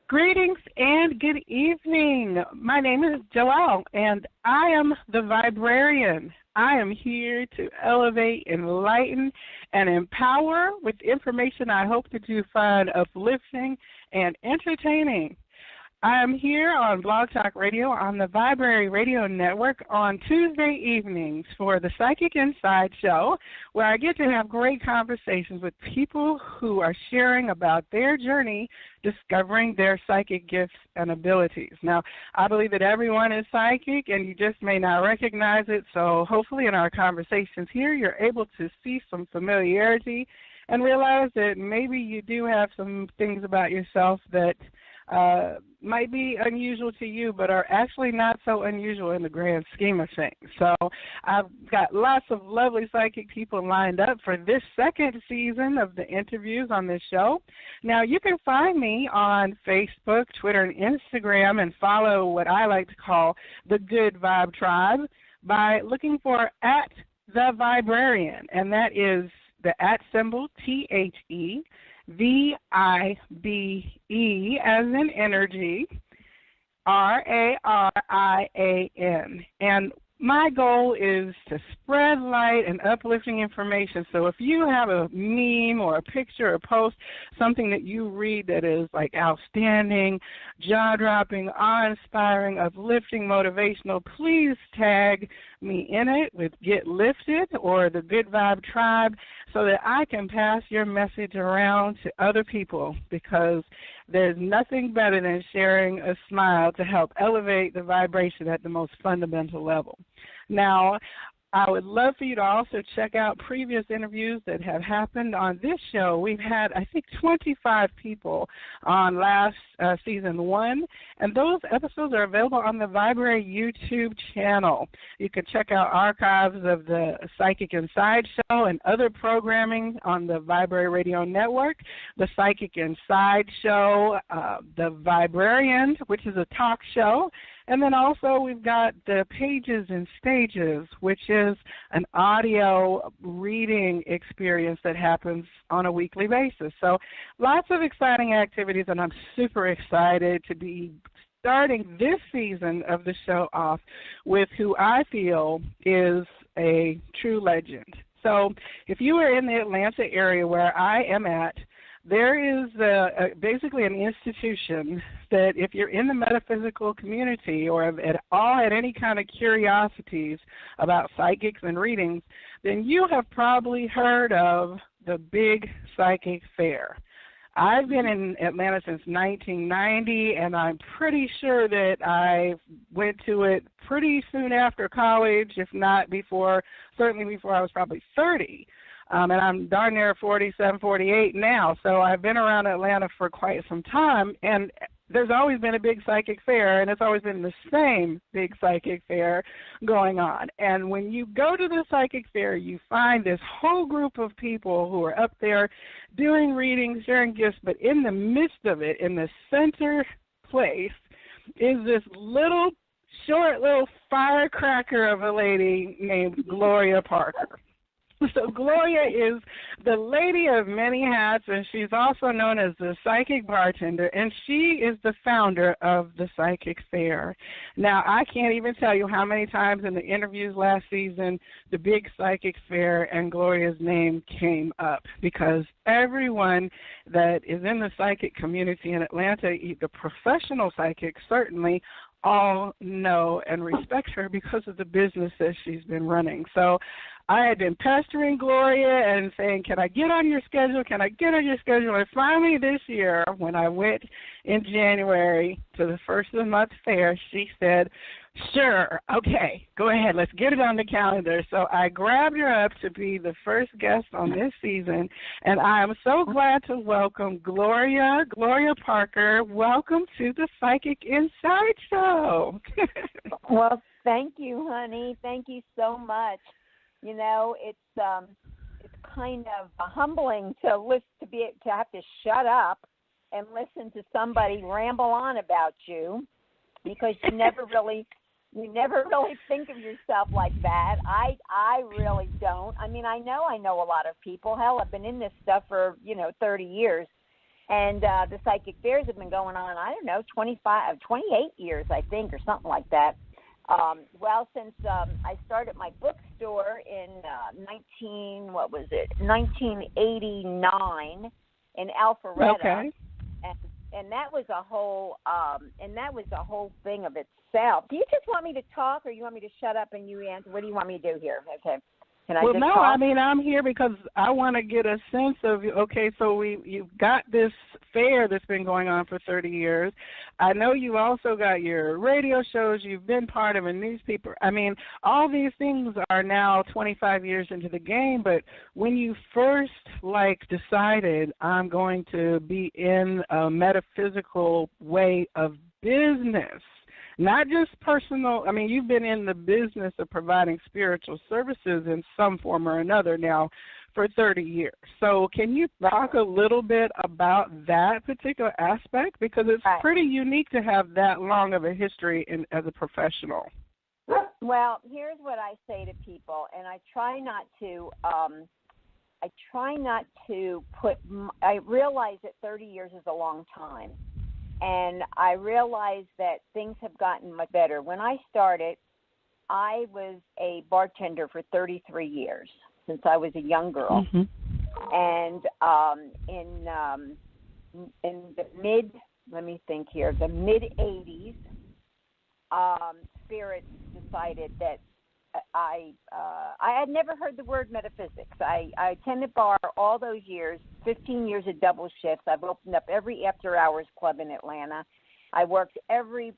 Greetings and good evening. My name is Joelle, and I am the Viberarian. I am here to elevate, enlighten, and empower with information I hope that you find uplifting and entertaining. I am here on Blog Talk Radio on the Viberarian Radio Network on Tuesday evenings for the Psychic Inside Show, where I get to have great conversations with people who are sharing about their journey discovering their psychic gifts and abilities. Now, I believe that everyone is psychic, and you just may not recognize it, so hopefully in our conversations here you're able to see some familiarity and realize that maybe you do have some things about yourself that might be unusual to you, but are actually not so unusual in the grand scheme of things. So I've got lots of lovely psychic people lined up for this second season of the interviews on this show. Now, you can find me on Facebook, Twitter, and Instagram, and follow what I like to call the Good Vibe Tribe by looking for @the Viberarian, and that is the @ THE VIBE as in energy, RARIAN. And my goal is to spread light and uplifting information. So if you have a meme or a picture or post, something that you read that is like outstanding, jaw-dropping, awe-inspiring, uplifting, motivational, please tag me in it with Get Lifted or the Good Vibe Tribe so that I can pass your message around to other people, because there's nothing better than sharing a smile to help elevate the vibration at the most fundamental level. Now, I would love for you to also check out previous interviews that have happened on this show. We've had, I think, 25 people on last season 1, and those episodes are available on the Viberarian YouTube channel. You can check out archives of the Psychic Inside Show and other programming on the Viberarian Radio Network, the Psychic Inside Show, the Viberarian, which is a talk show. And then also we've got the Pages and Stages, which is an audio reading experience that happens on a weekly basis. So lots of exciting activities, and I'm super excited to be starting this season of the show off with who I feel is a true legend. So if you are in the Atlanta area where I am at, there is basically an institution that if you're in the metaphysical community or at all had any kind of curiosities about psychics and readings, then you have probably heard of the Big Psychic Fair. I've been in Atlanta since 1990, and I'm pretty sure that I went to it pretty soon after college, if not before, certainly before I was probably 30. And I'm darn near 47, 48 now, so I've been around Atlanta for quite some time, and there's always been a big psychic fair, and it's always been the same big psychic fair going on. And when you go to the psychic fair, you find this whole group of people who are up there doing readings, sharing gifts, but in the midst of it, in the center place, is this short little firecracker of a lady named Gloria Parker. So Gloria is the lady of many hats, and she's also known as the Psychic Bartender, and she is the founder of the Psychic Fair. Now, I can't even tell you how many times in the interviews last season the Big Psychic Fair and Gloria's name came up, because everyone that is in the psychic community in Atlanta, the professional psychics certainly, all know and respect her because of the business that she's been running. So I had been pestering Gloria and saying, can I get on your schedule? Can I get on your schedule? And finally this year, when I went in January to the first of the month fair, she said, sure, okay, go ahead, let's get it on the calendar. So I grabbed her up to be the first guest on this season, and I am so glad to welcome Gloria Parker. Welcome to the Psychic Inside Show. Well, thank you, honey. Thank you so much. You know, it's kind of humbling to have to shut up and listen to somebody ramble on about you, because you never really think of yourself like that. I really don't. I mean, I know a lot of people. Hell, I've been in this stuff for 30 years, And the Psychic Bears have been going on, I don't know, 28 years, I think, or something like that. Well, since I started my bookstore in 1989 in Alpharetta. Okay. And that was a whole thing of itself. Do you just want me to talk, or you want me to shut up and you answer? What do you want me to do here? Okay. Can I just talk? I mean, I'm here because I want to get a sense of, okay, so you've got this fair that's been going on for 30 years. I know you also got your radio shows. You've been part of a newspaper. I mean, all these things are now 25 years into the game, but when you first, decided I'm going to be in a metaphysical way of business, not just personal. I mean, you've been in the business of providing spiritual services in some form or another now for 30 years. So can you talk a little bit about that particular aspect? Because it's pretty unique to have that long of a history as a professional. Well, here's what I say to people, and I try not to I realize that 30 years is a long time. And I realized that things have gotten much better. When I started, I was a bartender for 33 years, since I was a young girl. Mm-hmm. And in the mid-'80s, Spirit decided that I had never heard the word metaphysics. I attended bar all those years, 15 years of double shifts. I've opened up every after-hours club in Atlanta. I worked every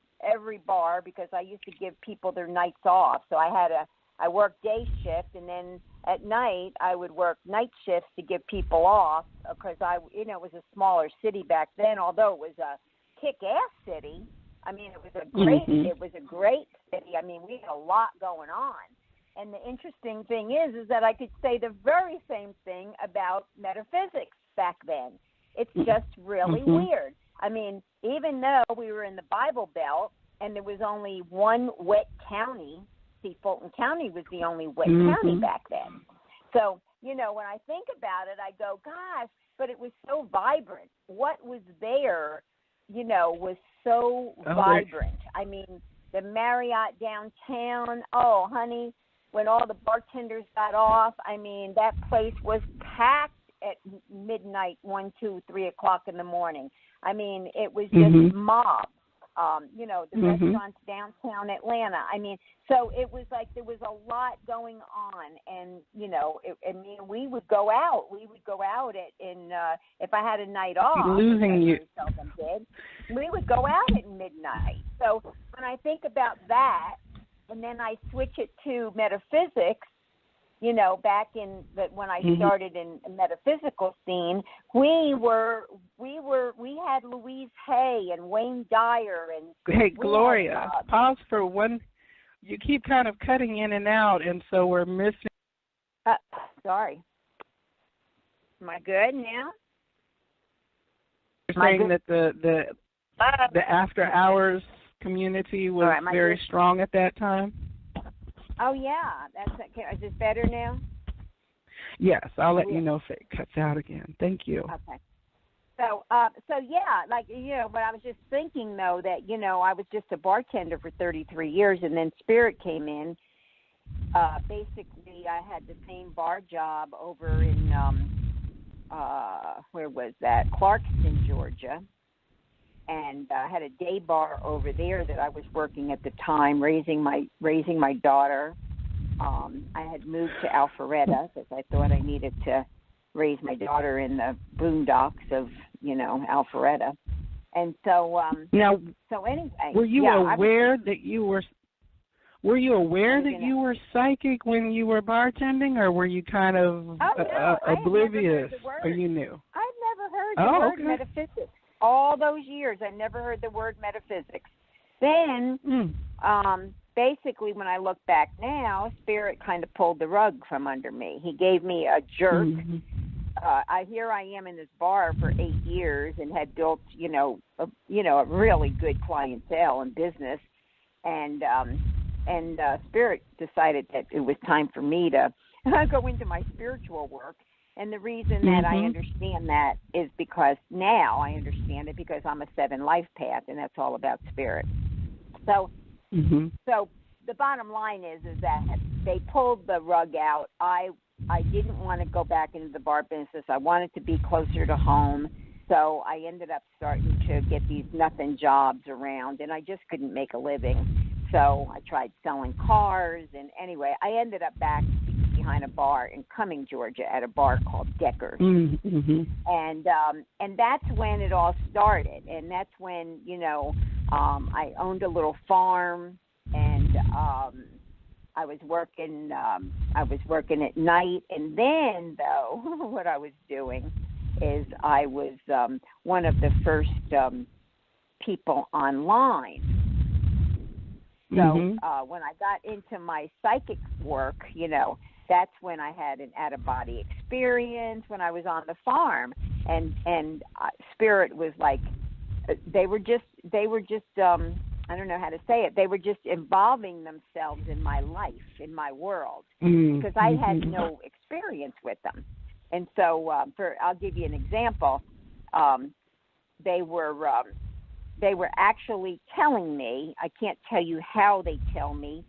bar because I used to give people their nights off. So I worked day shift, and then at night I would work night shifts to give people off because it was a smaller city back then. Although it was a kick-ass city, I mean, it was a great city. I mean, we had a lot going on. And the interesting thing is that I could say the very same thing about metaphysics back then. It's just really weird. I mean, even though we were in the Bible Belt and there was only one wet county, see, Fulton County was the only wet county back then. So, when I think about it, I go, gosh, but it was so vibrant. What was there, was so vibrant. I mean, the Marriott downtown, oh, honey, when all the bartenders got off, I mean, that place was packed at midnight, 1, 2, 3 o'clock in the morning. I mean, it was just mob. The restaurants downtown Atlanta. I mean, so it was like there was a lot going on, and we would go out. We would go out if I had a night off. Losing you. Seldom did. We would go out at midnight. So when I think about that, and then I switch it to metaphysics, back in when I started in a metaphysical scene, we had Louise Hay and Wayne Dyer and. Hey, Gloria, pause for one. You keep kind of cutting in and out, and so we're missing. Sorry. Am I good now? You're saying that the after hours community was very strong at that time? Oh, yeah. Is this better now? Yes, I'll let you know if it cuts out again. Thank you. Okay. So yeah, but I was just thinking, though, that, I was just a bartender for 33 years, and then Spirit came in. Basically, I had the same bar job over in, where was that? Clarkston, Georgia. And I had a day bar over there that I was working at the time, raising my daughter. I had moved to Alpharetta because I thought I needed to raise my daughter in the boondocks of, Alpharetta. And so, so anyway. Were you aware that you were? Were you aware that you were psychic when you were bartending, or were you kind of oblivious, or you knew? I've never heard the word metaphysics. All those years, I never heard the word metaphysics. Then, basically, when I look back now, Spirit kind of pulled the rug from under me. He gave me a jerk. Here I am in this bar for 8 years and had built, a really good clientele and business, and Spirit decided that it was time for me to go into my spiritual work. And the reason that I understand that is because now I understand it because I'm a 7 life path, and that's all about spirit. So, so the bottom line is that they pulled the rug out. I didn't want to go back into the bar business. I wanted to be closer to home. So I ended up starting to get these nothing jobs around, and I just couldn't make a living. So I tried selling cars, and anyway, I ended up back behind a bar in Cumming, Georgia, at a bar called Decker's. And that's when it all started. And that's when, I owned a little farm, and I was working at night. And then, though, what I was doing is I was one of the first people online. So when I got into my psychic work, that's when I had an out-of-body experience when I was on the farm, and spirit was like, they were just I don't know how to say it. They were just involving themselves in my life, in my world, because I had no experience with them. And so, I'll give you an example. They were actually telling me. I can't tell you how they tell me.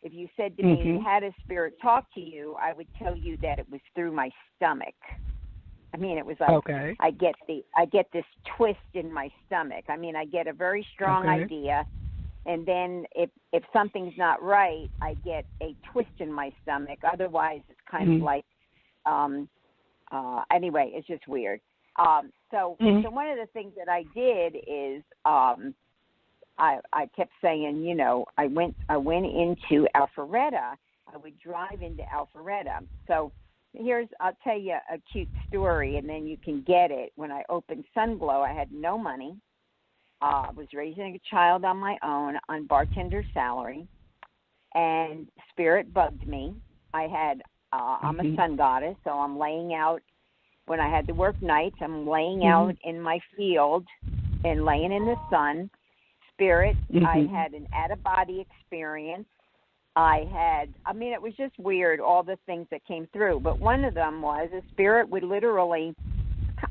If you said to me, "How does spirit talk to you?" I would tell you that it was through my stomach. I mean, it was like I get this twist in my stomach. I mean, I get a very strong idea, and then if something's not right, I get a twist in my stomach. Otherwise, it's kind of like anyway, it's just weird. So one of the things that I did is I kept saying, I went into Alpharetta. I would drive into Alpharetta. So I'll tell you a cute story, and then you can get it. When I opened Sunglow, I had no money. I was raising a child on my own on bartender salary, and spirit bugged me. I'm a sun goddess, so I'm laying out. When I had to work nights, I'm laying out in my field and laying in the sun. Spirit, I had an out-of-body experience. It was just weird, all the things that came through. But one of them was a spirit would literally,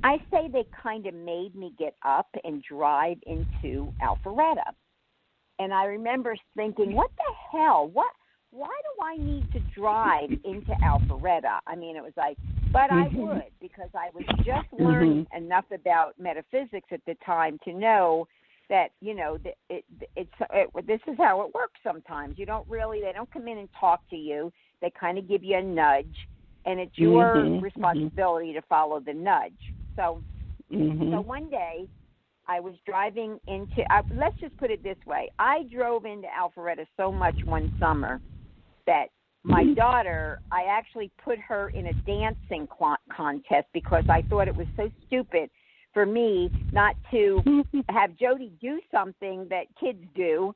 I say they kind of made me get up and drive into Alpharetta. And I remember thinking, what the hell? Why do I need to drive into Alpharetta? I mean, it was like, but I would, because I was just learning enough about metaphysics at the time to know that, this is how it works sometimes. They don't come in and talk to you. They kind of give you a nudge, and it's your responsibility to follow the nudge. So one day I was driving into, let's just put it this way. I drove into Alpharetta so much one summer that my daughter, I actually put her in a dancing contest because I thought it was so stupid for me not to have Jody do something that kids do,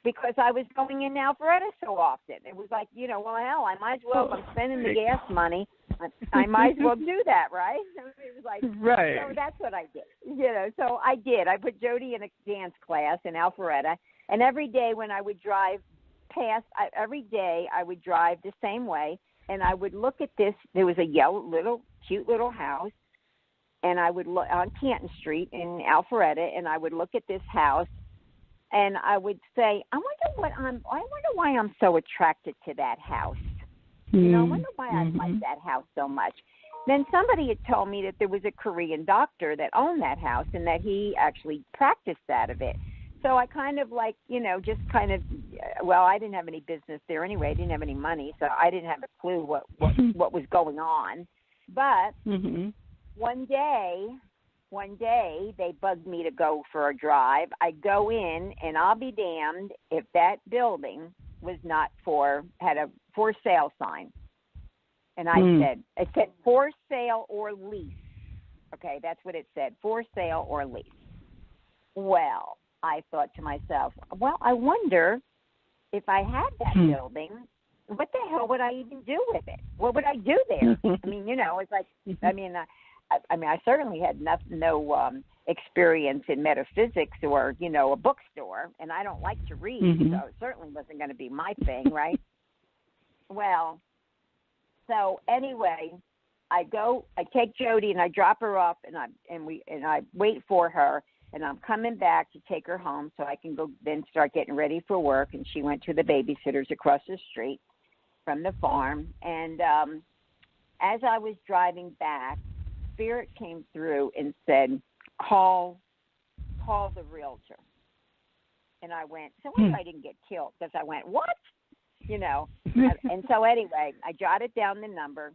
because I was going in Alpharetta so often. It was like, well, hell, I might as well, if I'm spending the gas money, I might as well do that, right? It was like, so that's what I did. So I did. I put Jody in a dance class in Alpharetta, and every day when I would drive past, every day I would drive the same way, and I would look at this. There was a cute little house, and I would look on Canton Street in Alpharetta, and I would look at this house, and I would say, I wonder why I'm so attracted to that house. I wonder why I like that house so much. Then somebody had told me that there was a Korean doctor that owned that house, and that he actually practiced out of it. So I kind of I didn't have any business there anyway. I didn't have any money, so I didn't have a clue what was going on. But one day they bugged me to go for a drive. I go in, and I'll be damned if that building was not had a for sale sign. And it said for sale or lease. Okay, that's what it said, for sale or lease. Well, I thought to myself, well, I wonder if I had that building, what the hell would I even do with it? What would I do there? I mean, it's like, I certainly had no experience in metaphysics or, a bookstore, and I don't like to read, so it certainly wasn't going to be my thing, right? Well, so anyway, I take Jody and I drop her off, and I wait for her, and I'm coming back to take her home so I can go then start getting ready for work. And she went to the babysitters across the street from the farm. And as I was driving back, Spirit came through and said, call the realtor. And I went, so what if I didn't get killed? Because I went, what? You know. And so anyway, I jotted down the number.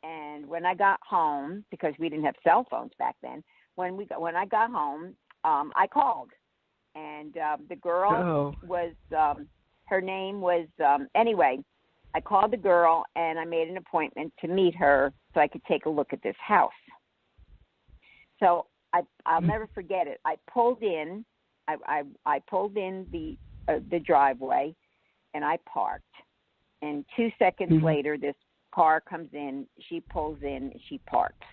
And when I got home, because we didn't have cell phones back then, when I got home, I called. And the girl was, her name was, anyway, I called the girl and I made an appointment to meet her so I could take a look at this house. So I'll never forget it. I pulled in, I pulled in the driveway, and I parked. And 2 seconds later, this car comes in. She pulls in. She parks.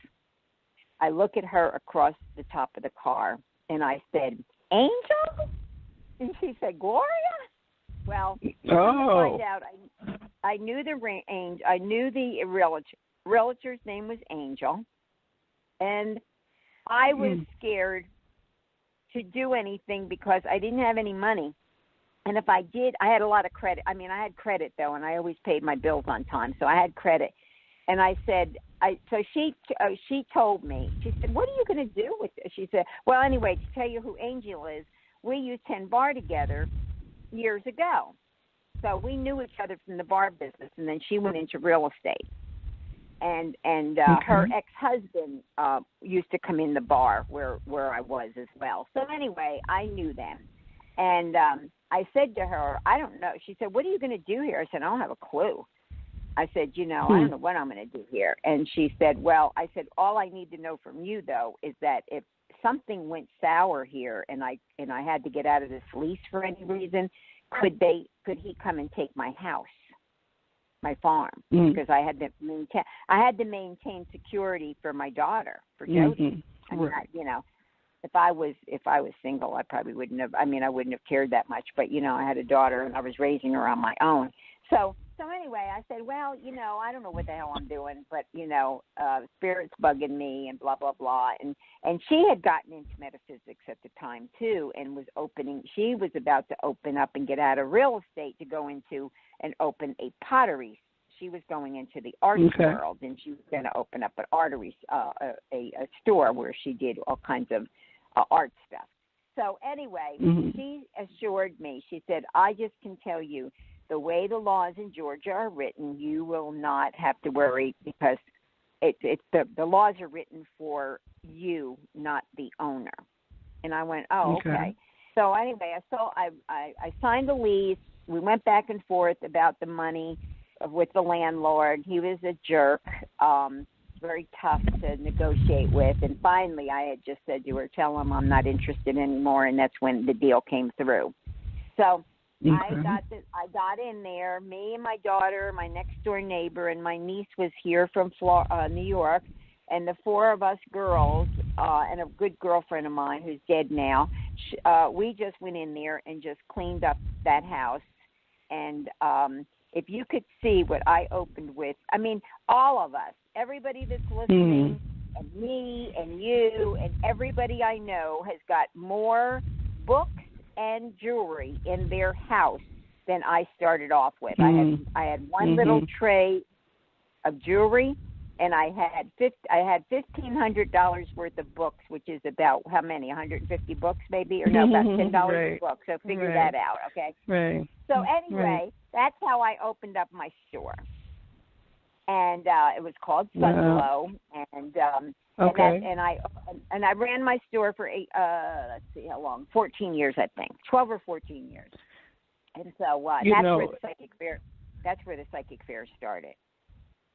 I look at her across the top of the car, and I said, "Angel?" And she said, "Gloria?" Well, to find out, I knew I knew the realtor's name was Angel, and I was scared to do anything because I didn't have any money. And if I did, I had a lot of credit. I mean, I had credit, though, and I always paid my bills on time, so I had credit. And I said, so she told me, she said, "What are you going to do with this?" She said, well, anyway, to tell you who Angel is, we used 10 Bar together years ago. So we knew each other from the bar business, and then she went into real estate. And her ex-husband used to come in the bar where I was as well. So anyway, I knew them. And I said to her, I don't know. She said, "What are you going to do here?" I said, "I don't have a clue." I said, I don't know what I'm going to do here. And she said, well, I said, all I need to know from you, though, is that if something went sour here and I had to get out of this lease for any reason, could he come and take my house, my farm? Because I had to maintain security for my daughter, for Jody. I mean, if I was single, I probably wouldn't have. I mean, I wouldn't have cared that much. But I had a daughter, and I was raising her on my own. So anyway, I said, well, I don't know what the hell I'm doing, but Spirit's bugging me, and blah blah blah. And she had gotten into metaphysics at the time too, and she was about to open up and get out of real estate to go into and open a pottery. She was going into the arts world, and she was going to open up an artery, a store where she did all kinds of art stuff. So anyway, she assured me, she said, "I just can tell you, the way the laws in Georgia are written, you will not have to worry because the laws are written for you, not the owner." And I went, "Oh, okay." So anyway, I signed the lease. We went back and forth about the money with the landlord. He was a jerk, very tough to negotiate with. And finally, I had just said to her, "Tell him I'm not interested anymore," and that's when the deal came through. So I got in there. Me and my daughter, my next door neighbor, and my niece was here from New York, and the four of us girls and a good girlfriend of mine who's dead now. We just went in there and just cleaned up that house. And if you could see what I opened with, I mean, all of us, everybody that's listening, and me and you and everybody I know has got more books and jewelry in their house than I started off with. I had one little tray of jewelry, and I had $1,500 worth of books, which is about how many? 150 books, maybe, or no, about $10 a book. So figure that out, okay? Right. So anyway, that's how I opened up my store, and it was called Sunglow, and I ran my store for 14 years, I think, 12 or 14 years. And so where the psychic fair. That's where the psychic fair started.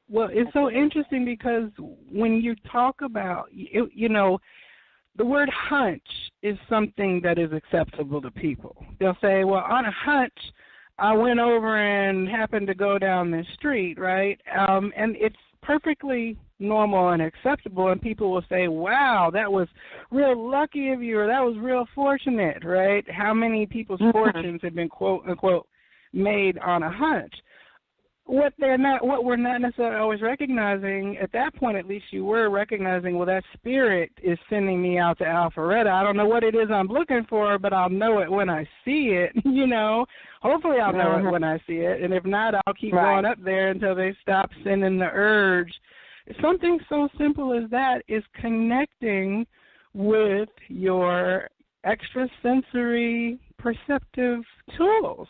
Well, it's so interesting because when you talk about, the word hunch is something that is acceptable to people. They'll say, well, on a hunch, I went over and happened to go down the street, right? And it's perfectly normal and acceptable, and people will say, wow, that was real lucky of you, or that was real fortunate, right? How many people's fortunes have been, quote, unquote, made on a hunch? what we're not necessarily always recognizing, at that point at least you were recognizing, well, that spirit is sending me out to Alpharetta. I don't know what it is I'm looking for, but I'll know it when I see it, Hopefully I'll know it when I see it, and if not, I'll keep going up there until they stop sending the urge. Something so simple as that is connecting with your extrasensory perceptive tools.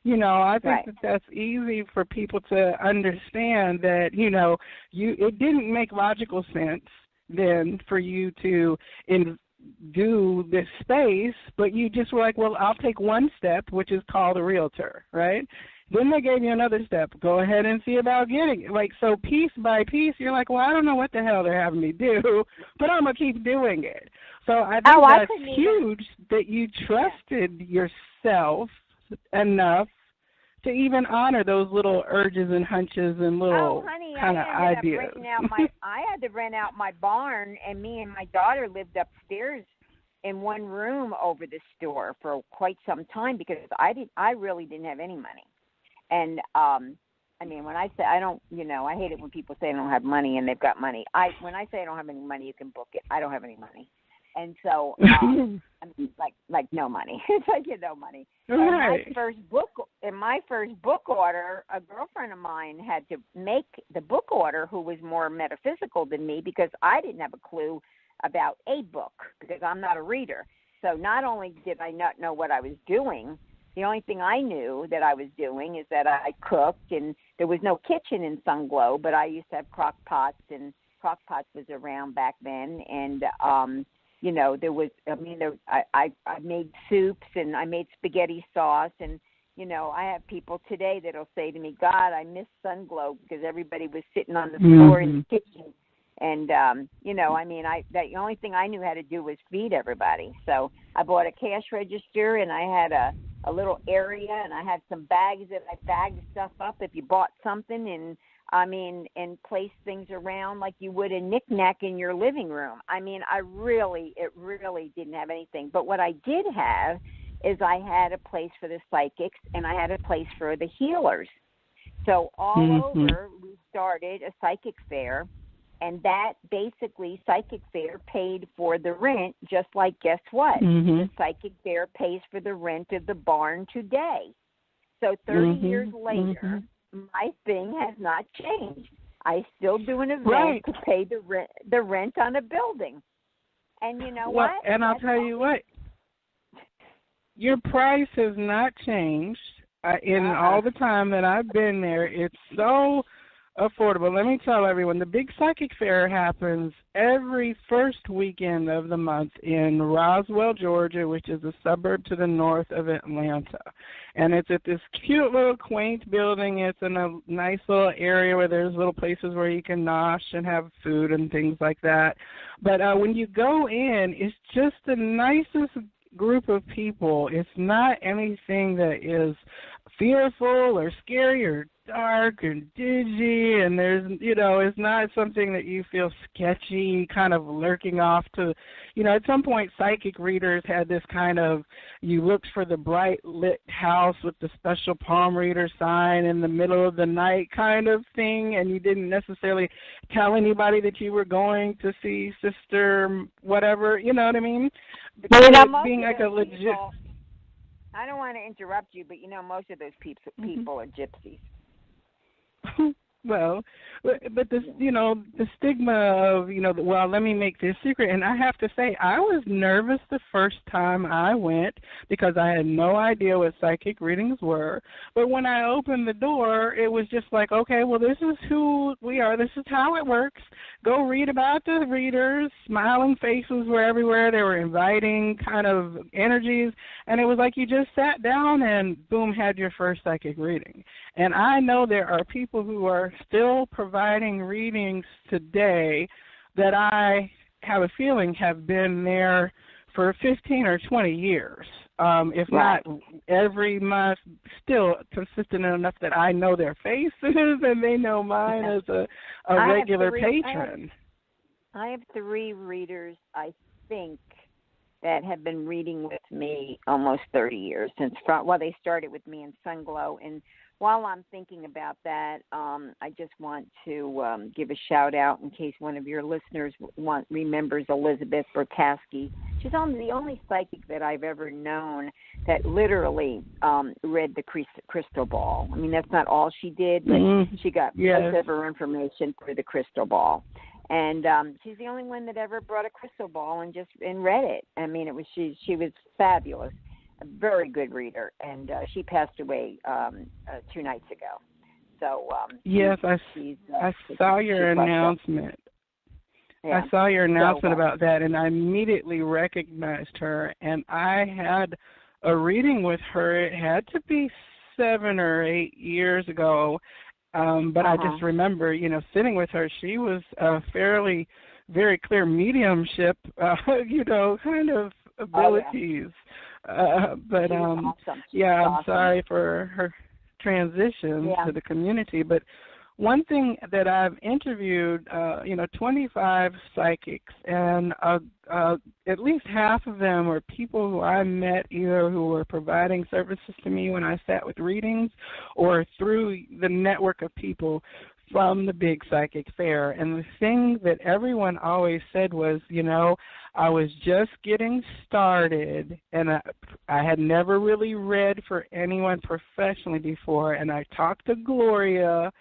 I think that that's easy for people to understand that, it didn't make logical sense then for you to do this space, but you just were like, well, I'll take one step, which is call the realtor, right? Then they gave you another step. Go ahead and see about getting it. So piece by piece, you're like, well, I don't know what the hell they're having me do, but I'm going to keep doing it. So I think that's huge that you trusted yourself enough to even honor those little urges and hunches and little kind of ideas. I had to rent out my barn, and me and my daughter lived upstairs in one room over the store for quite some time because I really didn't have any money. And when I say I don't, I hate it when people say I don't have money and they've got money. When I say I don't have any money, you can book it. I don't have any money. And so, like no money. It's like no money. Right. In my first book order, a girlfriend of mine had to make the book order, who was more metaphysical than me, because I didn't have a clue about a book because I'm not a reader. So not only did I not know what I was doing, the only thing I knew that I was doing is that I cooked, and there was no kitchen in Sunglow, but I used to have crock pots, and crock pots was around back then, and there was, I made soups and I made spaghetti sauce, and, I have people today that'll say to me, God, I miss Sunglow because everybody was sitting on the floor in the kitchen. And, the only thing I knew how to do was feed everybody. So I bought a cash register, and I had a little area, and I had some bags that I bagged stuff up if you bought something, and place things around like you would a knick-knack in your living room. It really didn't have anything. But what I did have is I had a place for the psychics, and I had a place for the healers. So all over, we started a psychic fair, and that basically psychic fair paid for the rent, just like, guess what? The psychic fair pays for the rent of the barn today. So 30 years later, my thing has not changed. I still do an event to pay the rent on a building. And you know what? And I'll tell you what, your price has not changed. In all the time that I've been there, it's so affordable. Let me tell everyone, the big psychic fair happens every first weekend of the month in Roswell, Georgia, which is a suburb to the north of Atlanta. And it's at this cute little quaint building. It's in a nice little area where there's little places where you can nosh and have food and things like that. But when you go in, it's just the nicest group of people. It's not anything that is fearful or scary or dark and dingy, and there's, it's not something that you feel sketchy, kind of lurking off to, at some point psychic readers had this kind of, you looked for the bright lit house with the special palm reader sign in the middle of the night kind of thing, and you didn't necessarily tell anybody that you were going to see Sister whatever, you know what I mean? Being like a legit... People, I don't want to interrupt you, but most of those people are gypsies. Well, but this, the stigma of, well, let me make this secret. And I have to say, I was nervous the first time I went because I had no idea what psychic readings were. But when I opened the door, it was just like, okay, well, this is who we are. This is how it works. Go read about the readers. Smiling faces were everywhere. They were inviting kind of energies. And it was like you just sat down and, boom, had your first psychic reading. And I know there are people who are still providing readings today that I have a feeling have been there for 15 or 20 years, if not every month, still consistent enough that I know their faces and they know mine as a regular patron. I have 3 readers, I think, that have been reading with me almost 30 years since they started with me in Sunglow, and while I'm thinking about that, I just want to give a shout out in case one of your listeners remembers Elizabeth Burkowski. She's the only psychic that I've ever known that literally read the crystal ball. I mean, that's not all she did, but she got most of her information through the crystal ball. And she's the only one that ever brought a crystal ball and read it. I mean, she was fabulous. A very good reader, and she passed away 2 nights ago. So yes, I saw your announcement. Yeah. I saw your announcement about that, and I immediately recognized her. And I had a reading with her. It had to be 7 or 8 years ago, but I just remember, sitting with her. She was a fairly, very clear mediumship, kind of abilities. But awesome. I'm sorry for her transition to the community. But one thing that I've interviewed, 25 psychics, and at least half of them were people who I met either who were providing services to me when I sat with readings or through the network of people from the big psychic fair. And the thing that everyone always said was, I was just getting started, and I had never really read for anyone professionally before, and I talked to Gloria,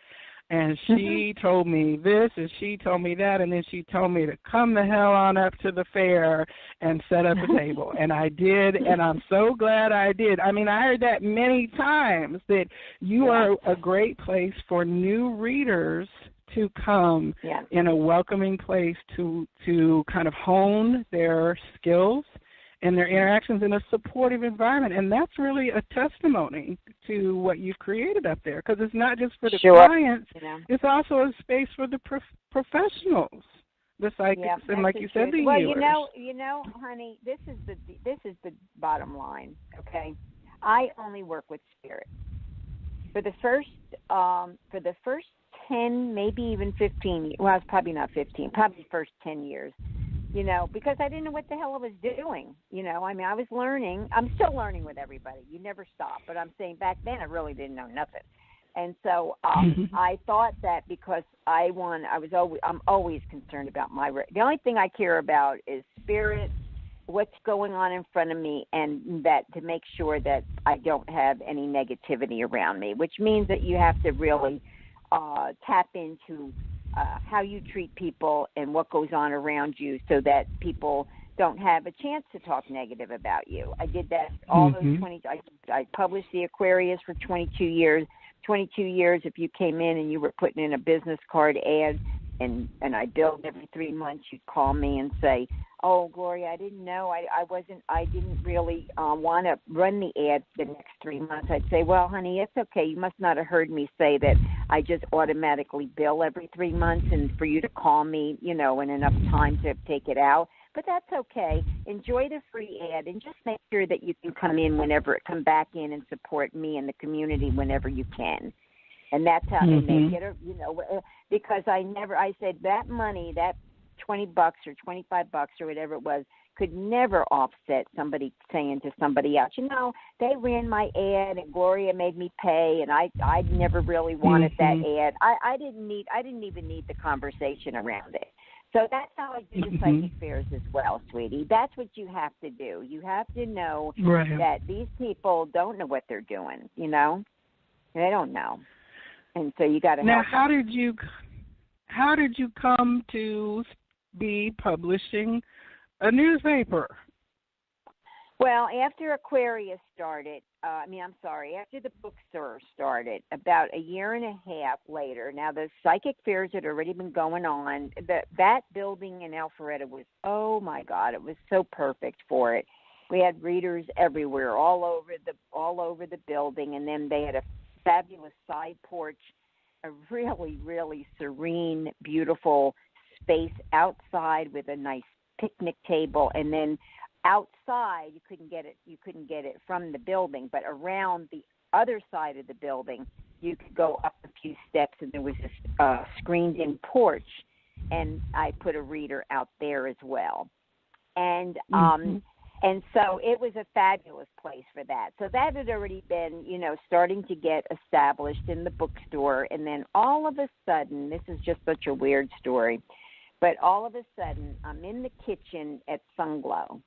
and she told me this, and she told me that, and then she told me to come the hell on up to the fair and set up a table. And I did, and I'm so glad I did. I mean, I heard that many times, that you are a great place for new readers to come in a welcoming place to kind of hone their skills and their interactions in a supportive environment. And that's really a testimony to what you've created up there, because it's not just for the clients, it's also a space for the professionals, the psychics, and like you said, the healers. Well, honey, this is the bottom line, okay? I only work with spirit. For the first 10, maybe even 15, well, it's probably not 15, probably the first 10 years, because I didn't know what the hell I was doing. I mean, I was learning. I'm still learning with everybody. You never stop. But I'm saying back then I really didn't know nothing. And so I thought that because I'm always concerned about the only thing I care about is spirit, what's going on in front of me, and that to make sure that I don't have any negativity around me, which means that you have to really tap into how you treat people and what goes on around you so that people don't have a chance to talk negative about you. I did that all those 20. I published the Aquarius for 22 years. 22 years, if you came in and you were putting in a business card ad, and I billed every 3 months, you'd call me and say, "Oh, Gloria, I didn't know. I didn't really want to run the ad the next 3 months." I'd say, "Well, honey, it's okay. You must not have heard me say that I just automatically bill every 3 months, and for you to call me, in enough time to take it out. But that's okay. Enjoy the free ad, and just make sure that you can come back in and support me and the community whenever you can." And that's how they make it, because I said that money, that $20 or $25 or whatever it was, could never offset somebody saying to somebody else, they ran my ad and Gloria made me pay, and I never really wanted that ad. I didn't even need the conversation around it. So that's how I do the psychic fairs as well, sweetie. That's what you have to do. You have to know that these people don't know what they're doing, They don't know. And so you got to Now, how did you come to be publishing a newspaper? Well, after Aquarius started, after the bookstore started, about a year and a half later, now the psychic fairs had already been going on. That building in Alpharetta was, oh my God, it was so perfect for it. We had readers everywhere, all over the building, and then they had a fabulous side porch, a really, really serene, beautiful space outside with a nice picnic table, and then outside you couldn't get it from the building, but around the other side of the building you could go up a few steps, and there was this screened in porch, and I put a reader out there as well. And And so it was a fabulous place for that. So that had already been, starting to get established in the bookstore. And then all of a sudden, this is just such a weird story, but all of a sudden I'm in the kitchen at Sunglow,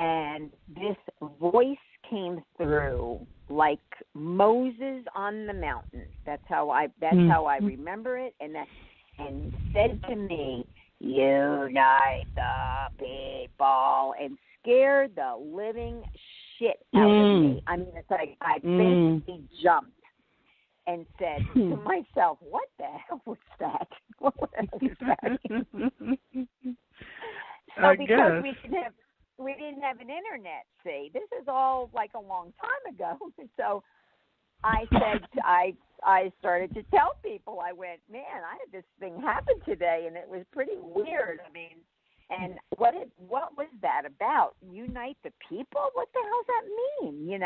and this voice came through like Moses on the mountain. That's how I remember it. And said to me, "Unite the people," and scared the living shit out of me. I mean, it's like I basically jumped and said to myself, "What the hell was that? What was that?" So because we didn't have an internet. See, this is all like a long time ago. So I said, I started to tell people. I went, "Man, I had this thing happen today, and it was pretty weird. I mean, and what was that about? Unite the people? What the hell does that mean?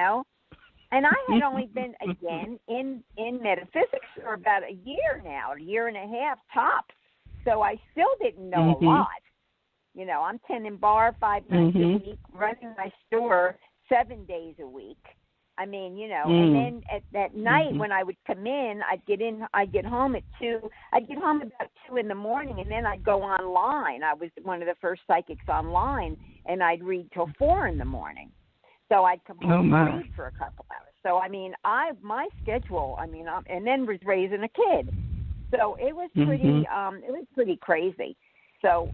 And I had only been, again, in metaphysics for about a year now, a year and a half tops. So I still didn't know a lot. I'm tending bar 5 nights a week, running my store 7 days a week. I mean, and then at night when I would come in, I'd get home at 2. I'd get home about 2 in the morning, and then I'd go online. I was one of the first psychics online, and I'd read till 4 in the morning. So I'd come home and read for a couple hours. So, I mean, my schedule, and then was raising a kid. So it was pretty crazy. So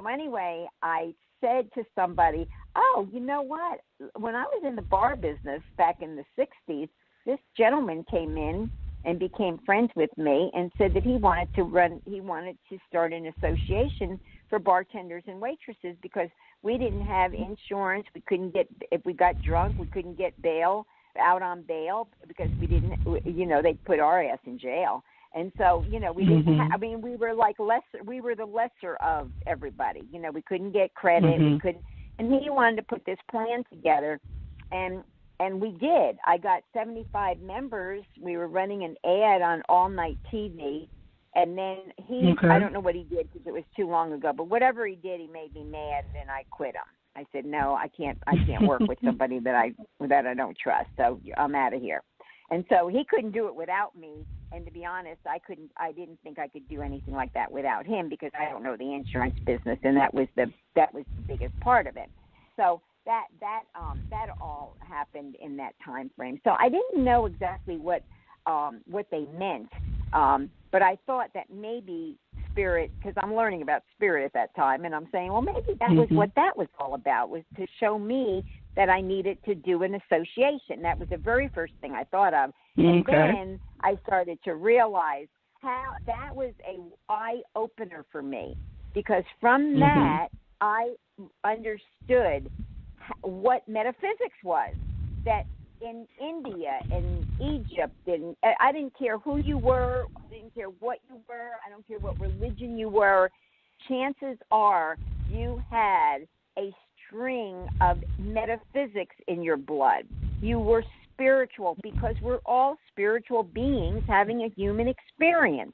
anyway, I said to somebody, "Oh, you know what? When I was in the bar business back in the 60s, this gentleman came in and became friends with me and said that he wanted to start an association for bartenders and waitresses because we didn't have insurance. We couldn't get, if we got drunk, we couldn't get out on bail because we didn't, they'd put our ass in jail. And so, we didn't we were like we were the lesser of everybody. We couldn't get credit. We couldn't, and he wanted to put this plan together, and we did. I got 75 members. We were running an ad on all night TV, and then I don't know what he did because it was too long ago, but whatever he did, he made me mad, and I quit him. I said, "No, I can't work with somebody that I don't trust. So I'm out of here." And so he couldn't do it without me. And to be honest, I didn't think I could do anything like that without him because I don't know the insurance business, and that was the biggest part of it. So that all happened in that time frame. So I didn't know exactly what they meant, but I thought that maybe spirit, because I'm learning about spirit at that time, and I'm saying, well, maybe that was what that was all about, was to show me that I needed to do an association. That was the very first thing I thought of. And then I started to realize how that was a eye-opener for me, because from that I understood what metaphysics was, that in India, in Egypt, I didn't care who you were, I didn't care what you were, I don't care what religion you were, chances are you had a string of metaphysics in your blood. You were spiritual, because we're all spiritual beings having a human experience.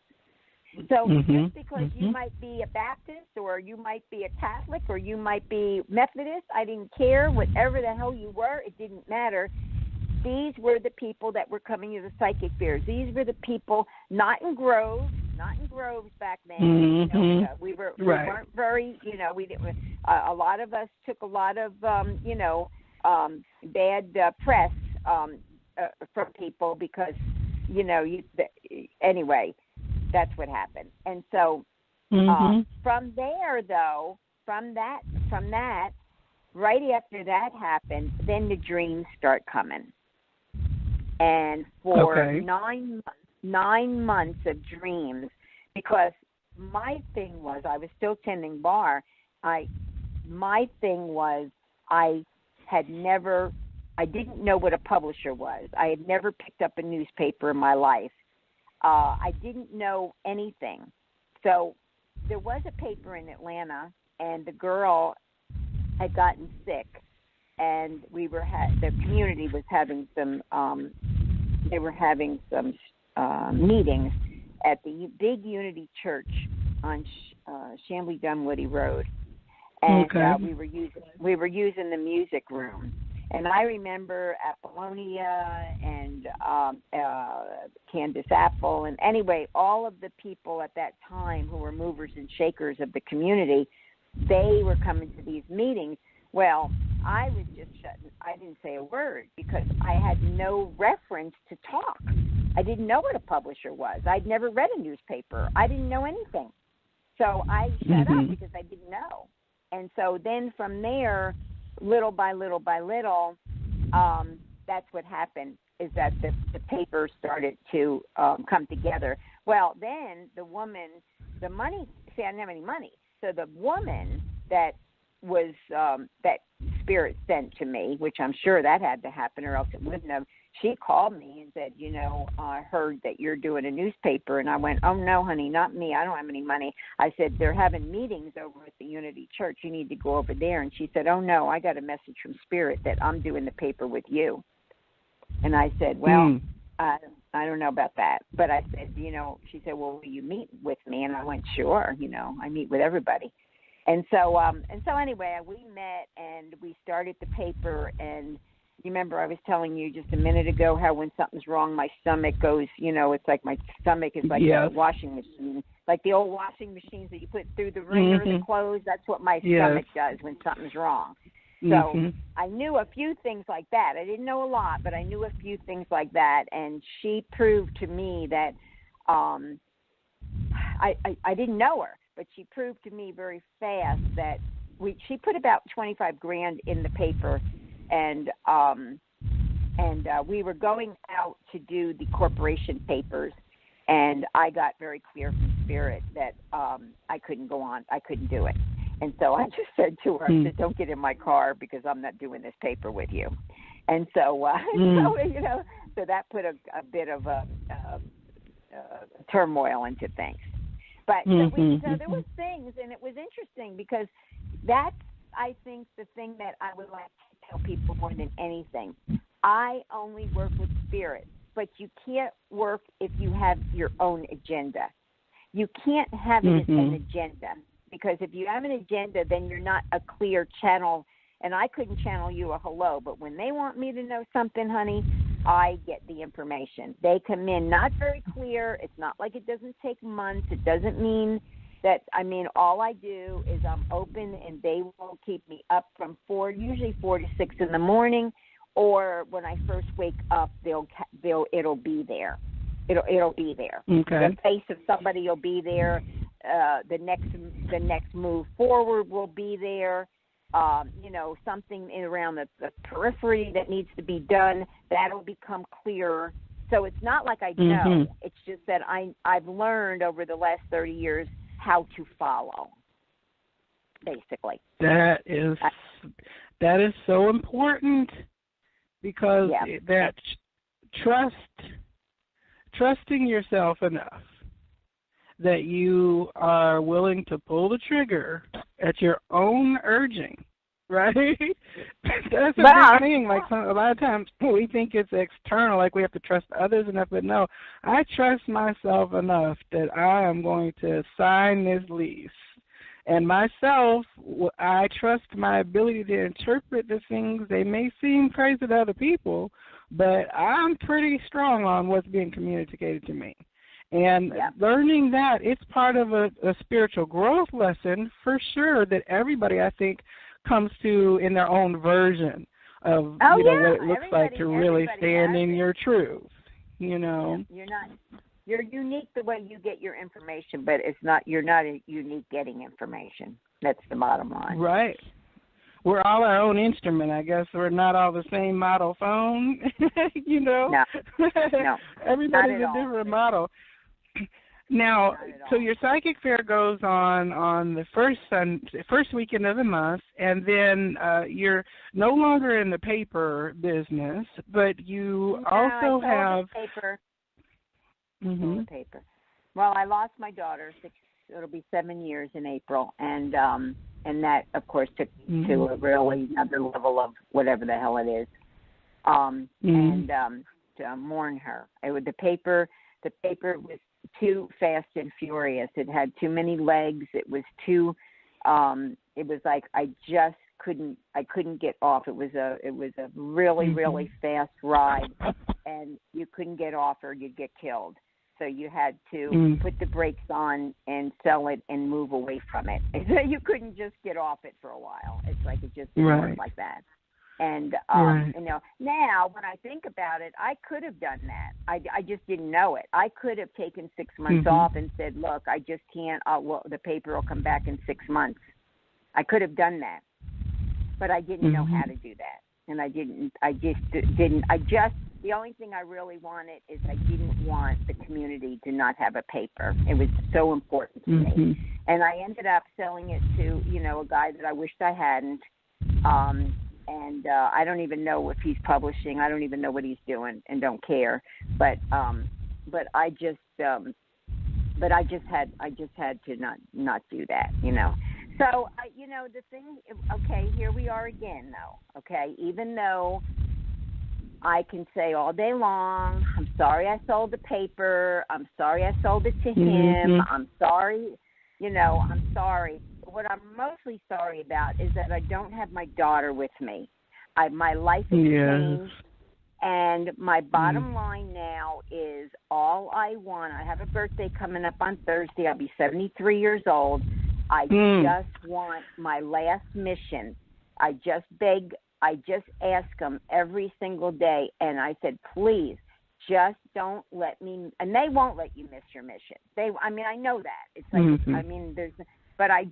So just because you might be a Baptist, or you might be a Catholic, or you might be Methodist, I didn't care. Whatever the hell you were, it didn't matter. These were the people that were coming to the psychic fairs. These were the people, not in groves back then. We weren't very, we didn't. A lot of us took a lot of, bad press from people because, anyway, that's what happened. And so from there, though, from that, right after that happened, then the dreams start coming. And for 9 months of dreams, because my thing was, I was still tending bar. My thing was, I didn't know what a publisher was. I had never picked up a newspaper in my life. I didn't know anything. So there was a paper in Atlanta, and the girl had gotten sick, and the community was having some. They were having some meetings at the big Unity Church on Chambly Dunwoody Road, and Okay. we were using the music room. And I remember Apollonia and Candace Apple, and anyway, all of the people at that time who were movers and shakers of the community, they were coming to these meetings. Well, I was just shutting. I didn't say a word because I had no reference to talk. I didn't know what a publisher was. I'd never read a newspaper. I didn't know anything. So I shut up because I didn't know. And so then from there, little by little by little, that's what happened, is that the paper started to come together. Well, then the woman, the money, see, I didn't have any money. So the woman that was, that Spirit sent to me, which I'm sure that had to happen or else it wouldn't have, she called me and said, you know, I heard that you're doing a newspaper. And I went, oh, no, honey, not me. I don't have any money. I said, they're having meetings over at the Unity Church. You need to go over there. And she said, oh, no, I got a message from Spirit that I'm doing the paper with you. And I said, well, I don't know about that. But I said, you know, she said, well, will you meet with me? And I went, sure, you know, I meet with everybody. And so anyway, we met and we started the paper. And you remember I was telling you just a minute ago how when something's wrong, my stomach goes, you know, it's like my stomach is like a washing machine, like the old washing machines that you put through the wringer of the clothes. That's what my stomach does when something's wrong. So I knew a few things like that. I didn't know a lot, but I knew a few things like that. And she proved to me that I didn't know her, but she proved to me very fast that she put about $25,000 in the paper, and we were going out to do the corporation papers, and I got very clear from Spirit that I couldn't go on. I couldn't do it. And so I just said to her, I said, don't get in my car because I'm not doing this paper with you. And so, so you know, so that put a bit of a turmoil into things. But so there was things, and it was interesting because that's, I think, the thing that I would like to tell people more than anything. I only work with Spirit, but you can't work if you have your own agenda. You can't have it as an agenda, because if you have an agenda, then you're not a clear channel. And I couldn't channel you a hello, but when they want me to know something, honey, I get the information. They come in not very clear. It's not like it doesn't take months. It doesn't mean that, I mean, all I do is I'm open and they will keep me up from usually 4 to 6 in the morning, or when I first wake up, it'll be there. It'll be there. Okay. The face of somebody will be there. The next move forward will be there. You know, something around the periphery that needs to be done, that'll become clearer. So it's not like I know. It's just that I've learned over the last 30 years how to follow, basically. That is so important, because that trusting yourself enough that you are willing to pull the trigger at your own urging, right? That's a big thing. Like a lot of times we think it's external, like we have to trust others enough, but no, I trust myself enough that I am going to sign this lease. And myself, I trust my ability to interpret the things. They may seem crazy to other people, but I'm pretty strong on what's being communicated to me. And learning that, it's part of a spiritual growth lesson for sure that everybody, I think, comes to in their own version of what it looks like to really stand in your truth. You know, you're unique the way you get your information, but you're not unique getting information. That's the bottom line. Right. We're all our own instrument, I guess. We're not all the same model phone, you know. No. Everybody's a different model. Now, so your psychic fair goes on the first weekend of the month, and then you're no longer in the paper business, but you also have paper. The paper. Well, I lost my daughter. It'll be 7 years in April, and that, of course, took me to a really another level of whatever the hell it is, and to mourn her. The paper was too fast and furious. It had too many legs. It was too It was like I couldn't get off. It was a really, really fast ride, and you couldn't get off or you'd get killed. So you had to put the brakes on and sell it and move away from it. You couldn't just get off it for a while. It's like it just didn't work like that. And, you know, now when I think about it, I could have done that. I just didn't know it. I could have taken 6 months off and said, look, I just can't. The paper will come back in 6 months. I could have done that. But I didn't know how to do that. And the only thing I really wanted is I didn't want the community to not have a paper. It was so important to me. And I ended up selling it to, you know, a guy that I wished I hadn't. And I don't even know if he's publishing. I don't even know what he's doing and don't care. But I just had to not do that, you know. So, you know, the thing, okay, here we are again, though, okay? Even though I can say all day long, I'm sorry I sold the paper, I'm sorry I sold it to him, I'm sorry, you know, I'm sorry. What I'm mostly sorry about is that I don't have my daughter with me. My life has changed, and my bottom line now is all I want. I have a birthday coming up on Thursday. I'll be 73 years old. I just want my last mission. I just ask them every single day, and I said, please, just don't let me, and they won't let you miss your mission. I know that. It's like, but I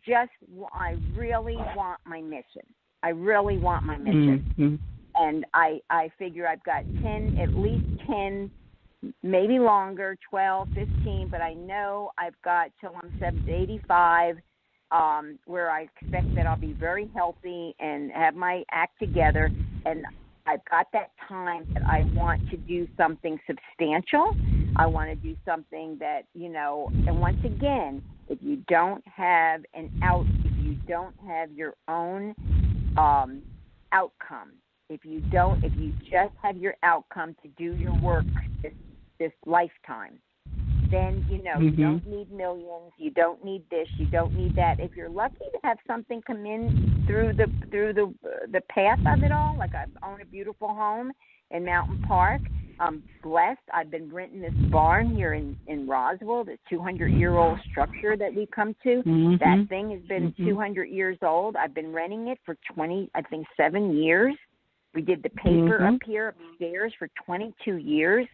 really want my mission. I really want my mission. And I figure I've got at least 10, maybe longer, 12, 15, but I know I've got till I'm 85, where I expect that I'll be very healthy and have my act together. And I've got that time that I want to do something substantial. I want to do something that, you know, and once again, if you don't have if you don't have your own outcome, if you just have your outcome to do your work this lifetime, then, you know, you don't need millions, you don't need this, you don't need that. If you're lucky to have something come in through the path of it all, like I own a beautiful home in Mountain Park. I'm blessed. I've been renting this barn here in Roswell, the 200-year-old structure that we come to. That thing has been 200 years old. I've been renting it for 7 years. We did the paper up here upstairs for 22 years.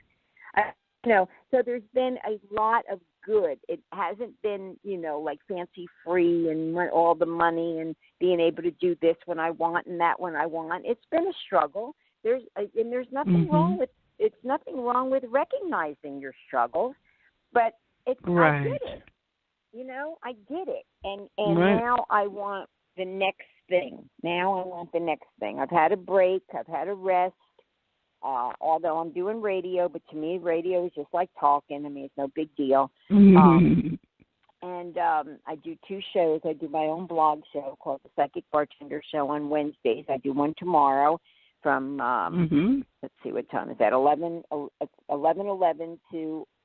You know, so there's been a lot of good. It hasn't been, you know, like fancy free and all the money and being able to do this when I want and that when I want. It's been a struggle. There's nothing wrong with it's nothing wrong with recognizing your struggles, but I did it. You know, I did it, and now I want the next thing. I've had a break. I've had a rest. Although I'm doing radio, but to me, radio is just like talking. I mean, it's no big deal. And I do 2 shows. I do my own blog show called the Psychic Bartender Show on Wednesdays. I do one tomorrow from, let's see, what time is that, 11 to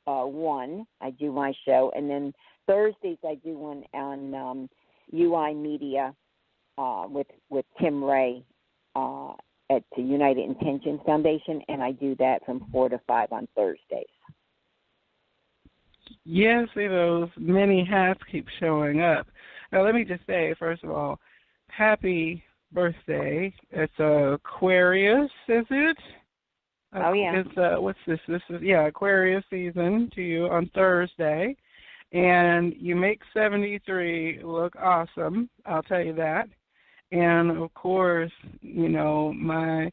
1. I do my show. And then Thursdays I do one on UI Media with Tim Ray at the United Intentions Foundation, and I do that from 4 to 5 on Thursdays. Yes, those many hats keep showing up. Now, let me just say, first of all, happy birthday. It's Aquarius, is it? Oh, yeah. It's, what's this? This is, Aquarius season to you on Thursday. And you make 73 look awesome, I'll tell you that. And, of course, you know, my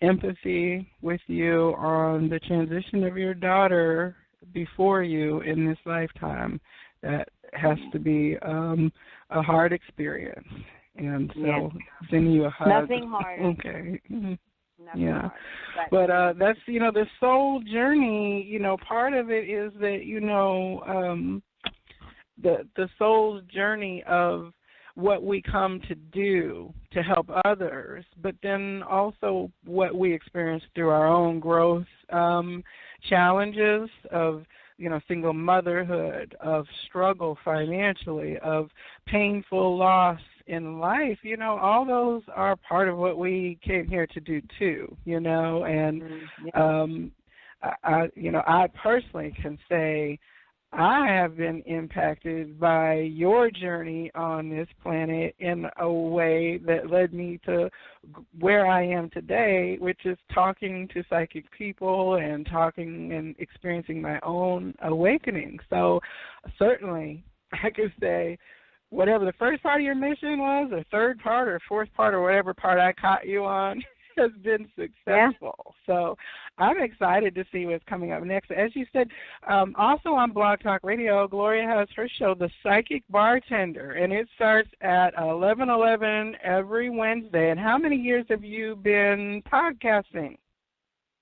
empathy with you on the transition of your daughter before you in this lifetime. That has to be a hard experience. And so sending you a hug. Nothing hard. Okay. Nothing hard. But that's, you know, the soul journey, you know, part of it is that, you know, the soul's journey of what we come to do to help others, but then also what we experience through our own growth challenges of, you know, single motherhood, of struggle financially, of painful loss in life, all those are part of what we came here to do too, and I personally can say I have been impacted by your journey on this planet in a way that led me to where I am today, which is talking to psychic people and talking and experiencing my own awakening. So certainly I could say whatever the first part of your mission was, or third part or fourth part or whatever part I caught you on, has been successful. Yeah. So I'm excited to see what's coming up next. As you said, also on Blog Talk Radio, Gloria has her show, The Psychic Bartender, and it starts at 11:11 every Wednesday. And how many years have you been podcasting?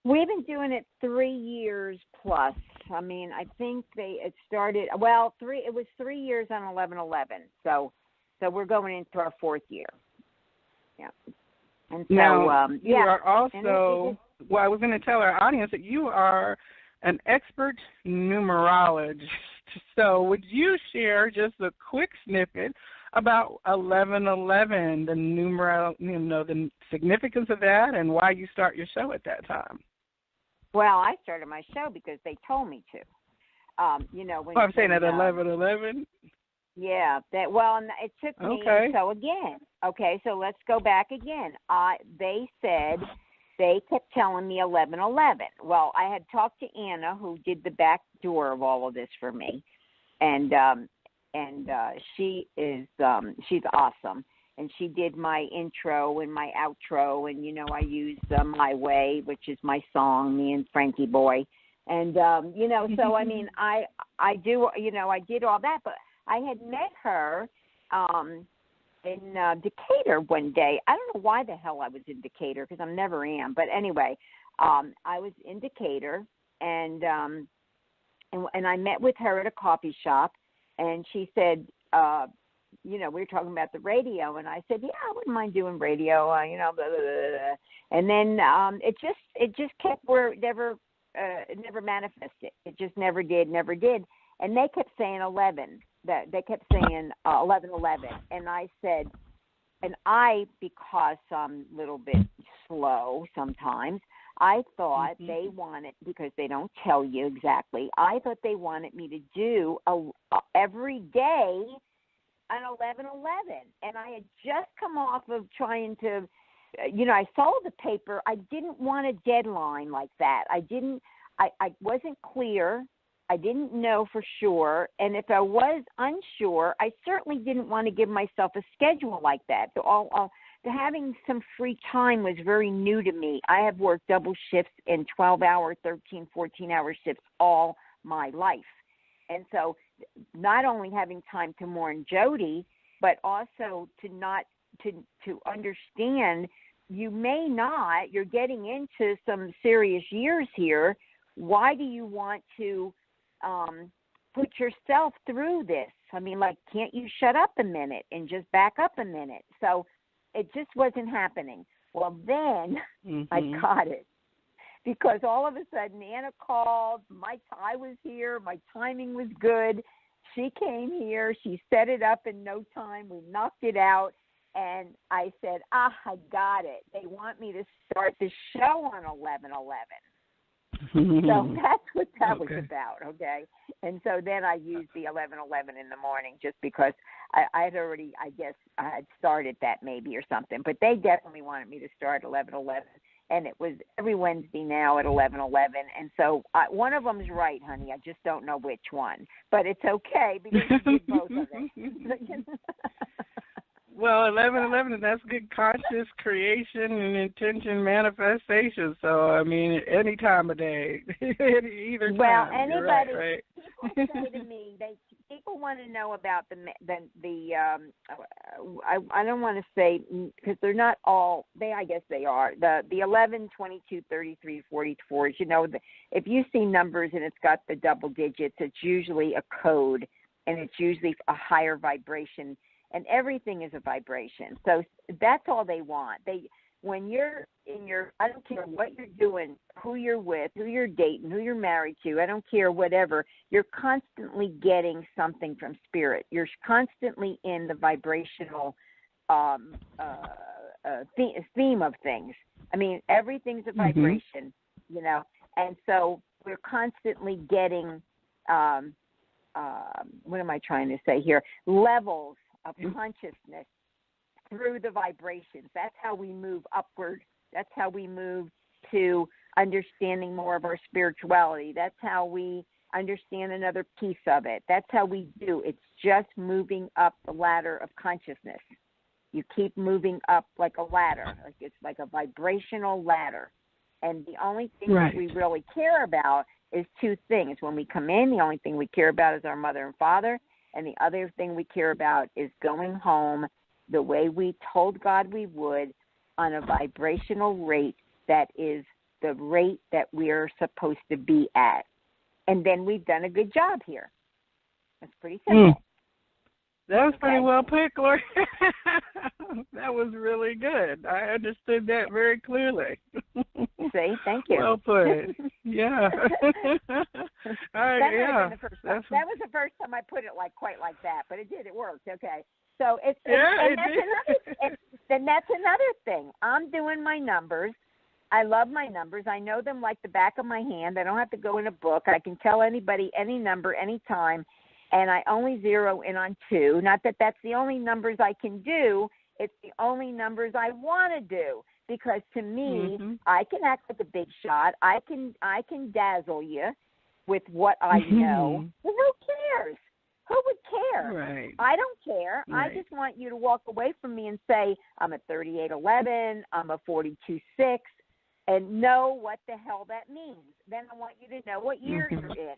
We've been doing it 3 years plus. I mean, I think it started, it was 3 years on 11:11. So we're going into our fourth year. Yeah. And so, now, you are also, I was going to tell our audience that you are an expert numerologist. So would you share just a quick snippet about 11:11, the the significance of that, and why you start your show at that time? Well, I started my show because they told me to. When I'm saying at 11:11. Yeah, and it took me. Okay. So again, so let's go back again. They kept telling me 11:11. Well, I had talked to Anna, who did the back door of all of this for me, and she is she's awesome, and she did my intro and my outro, and I used My Way, which is my song, me and Frankie Boy, and so I mean I did all that, but I had met her in Decatur one day. I don't know why the hell I was in Decatur, because I never am. But anyway, I was in Decatur, and I met with her at a coffee shop, and she said, we were talking about the radio, and I said, yeah, I wouldn't mind doing radio, blah, blah, blah. And then it just kept where it never manifested. It just never did. And they kept saying 11. They kept saying 11:11, and I said, because I'm a little bit slow sometimes, I thought they wanted, because they don't tell you exactly, I thought they wanted me to do every day an 11:11, and I had just come off of trying to, I sold the paper. I didn't want a deadline like that. I wasn't clear. I didn't know for sure, and if I was unsure, I certainly didn't want to give myself a schedule like that. So having some free time was very new to me. I have worked double shifts in 12-hour, 13, 14-hour shifts all my life. And so not only having time to mourn Jody, but also to understand you're getting into some serious years here. Why do you want to put yourself through this? I mean, can't you shut up a minute and just back up a minute? So it just wasn't happening. Well, then I got it, because all of a sudden Anna called. I was here. My timing was good. She came here. She set it up in no time. We knocked it out. And I said, I got it. They want me to start the show on 11:11. So that's what that was about, okay? And so then I used the 11:11 in the morning, just because I had already, I guess, I had started that maybe or something. But they definitely wanted me to start 11:11, and it was every Wednesday now at 11:11. And so one of them's right, honey. I just don't know which one. But it's okay, because you did both of it. Well, 11:11, that's good conscious creation and intention manifestation. So, I mean, any time of day, either time. Well, anybody, right? People say to me, people want to know about I don't want to say, because they're not all, I guess they are, the 11, 22, 33, 44s, if you see numbers and it's got the double digits, it's usually a code, and it's usually a higher vibration. And everything is a vibration. So that's all they want. When you're in I don't care what you're doing, who you're with, who you're dating, who you're married to, I don't care, whatever, you're constantly getting something from spirit. You're constantly in the vibrational theme of things. I mean, everything's a vibration, you know, and so we're constantly getting, what am I trying to say here? Levels of consciousness through the vibrations. That's how we move upward. That's how we move to understanding more of our spirituality. That's how we understand another piece of it. That's how we do. It's just moving up the ladder of consciousness. You keep moving up like a ladder. Like it's like a vibrational ladder. And the only thing that we really care about is two things. When we come in, the only thing we care about is our mother and father. And the other thing we care about is going home the way we told God we would, on a vibrational rate that is the rate that we're supposed to be at. And then we've done a good job here. That's pretty simple. That was pretty well put, Gloria. That was really good. I understood that very clearly. See, thank you. Well put. Yeah. That was the first time I put it quite like that, but it did. It worked. Okay. So that's another thing. I'm doing my numbers. I love my numbers. I know them like the back of my hand. I don't have to go in a book. I can tell anybody any number anytime, and I only zero in on 2. Not that that's the only numbers I can do. It's the only numbers I want to do, because to me, I can act like a big shot. I can dazzle you with what I know. Well, who cares? Who would care? Right. I don't care. Right. I just want you to walk away from me and say, I'm a 3811, I'm a 42.6, and know what the hell that means. Then I want you to know what year you're in.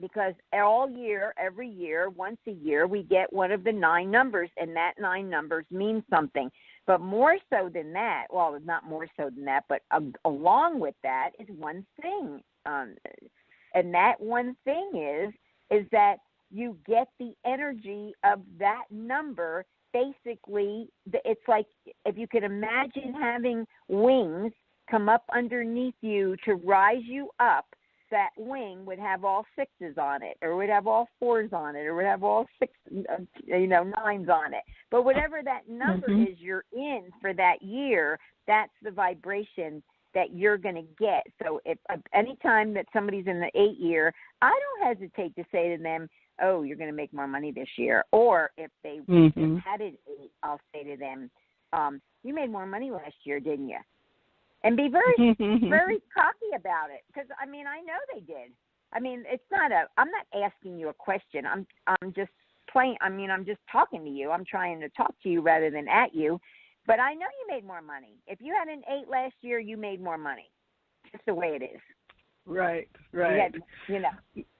Because all year, every year, once a year, we get one of the 9 numbers, and that 9 numbers mean something. But more so than that, well, not more so than that, but along with that is one thing. And that one thing is that you get the energy of that number. Basically, it's like if you could imagine having wings come up underneath you to rise you up, that wing would have all 6s on it, or would have all 4s on it, or would have all 9s on it. But whatever that number is you're in for that year, that's the vibration that you're going to get. So if anytime that somebody's in the 8 year, I don't hesitate to say to them, oh, you're going to make more money this year. Or if they had an 8, I'll say to them, you made more money last year, didn't you? And be very, very cocky about it, because I mean, I know they did. I mean, I'm not asking you a question. I'm just playing. I mean, I'm just talking to you. I'm trying to talk to you rather than at you. But I know you made more money. If you had an 8 last year, you made more money. That's the way it is. Right.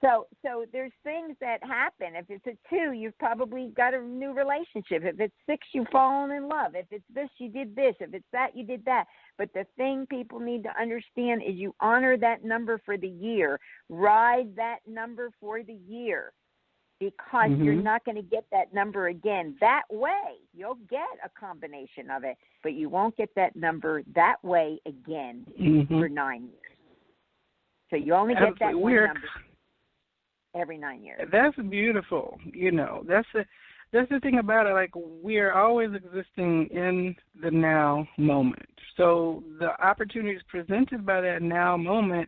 So there's things that happen. If it's a 2, you've probably got a new relationship. If it's 6, you've fallen in love. If it's this, you did this. If it's that, you did that. But the thing people need to understand is you honor that number for the year. Ride that number for the year, because you're not going to get that number again that way. You'll get a combination of it, but you won't get that number that way again for 9 years. So you only get that one number every 9 years. That's beautiful. You know, that's the thing about it. Like, we are always existing in the now moment. So the opportunities presented by that now moment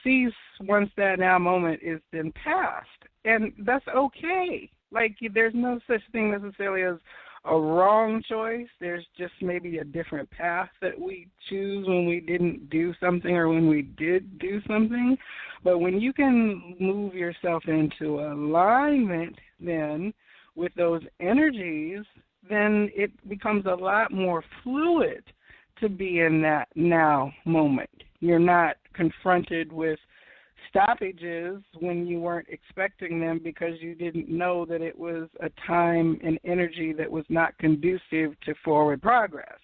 cease once that now moment is then passed. And that's okay. Like, there's no such thing necessarily as a wrong choice. There's just maybe a different path that we choose when we didn't do something or when we did do something. But when you can move yourself into alignment then with those energies, then it becomes a lot more fluid to be in that now moment. You're not confronted with stoppages when you weren't expecting them because you didn't know that it was a time and energy that was not conducive to forward progress.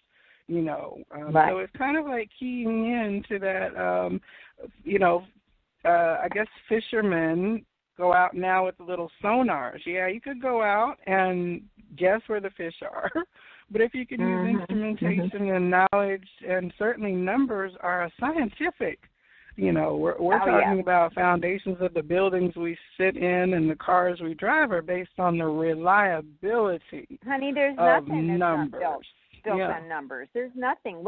You know, so it's kind of like keying into that, I guess fishermen go out now with the little sonars. Yeah, you could go out and guess where the fish are, but if you can use instrumentation and knowledge, and certainly numbers are a scientific You know, we're talking about foundations of the buildings we sit in and the cars we drive are based on the reliability. Honey, there's of nothing numbers. that's not built on numbers. There's nothing.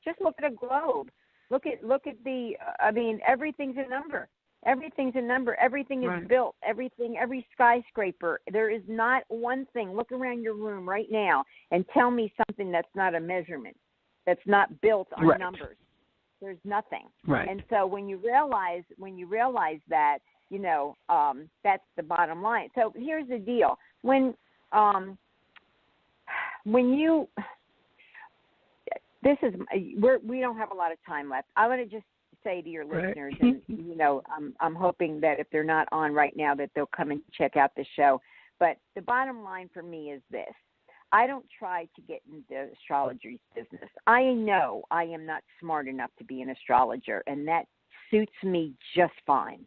Just look at a globe. Look at the. I mean, everything's a number. Everything's a number. Everything is built. Every skyscraper. There is not one thing. Look around your room right now and tell me something that's not a measurement, that's not built on numbers. There's nothing. Right. And so when you realize that, you know, that's the bottom line. So here's the deal. When you, we don't have a lot of time left. I want to just say to your listeners, and you know, I'm hoping that if they're not on right now, that they'll come and check out the show. But the bottom line for me is this: I don't try to get into astrology's business. I know I am not smart enough to be an astrologer, and that suits me just fine,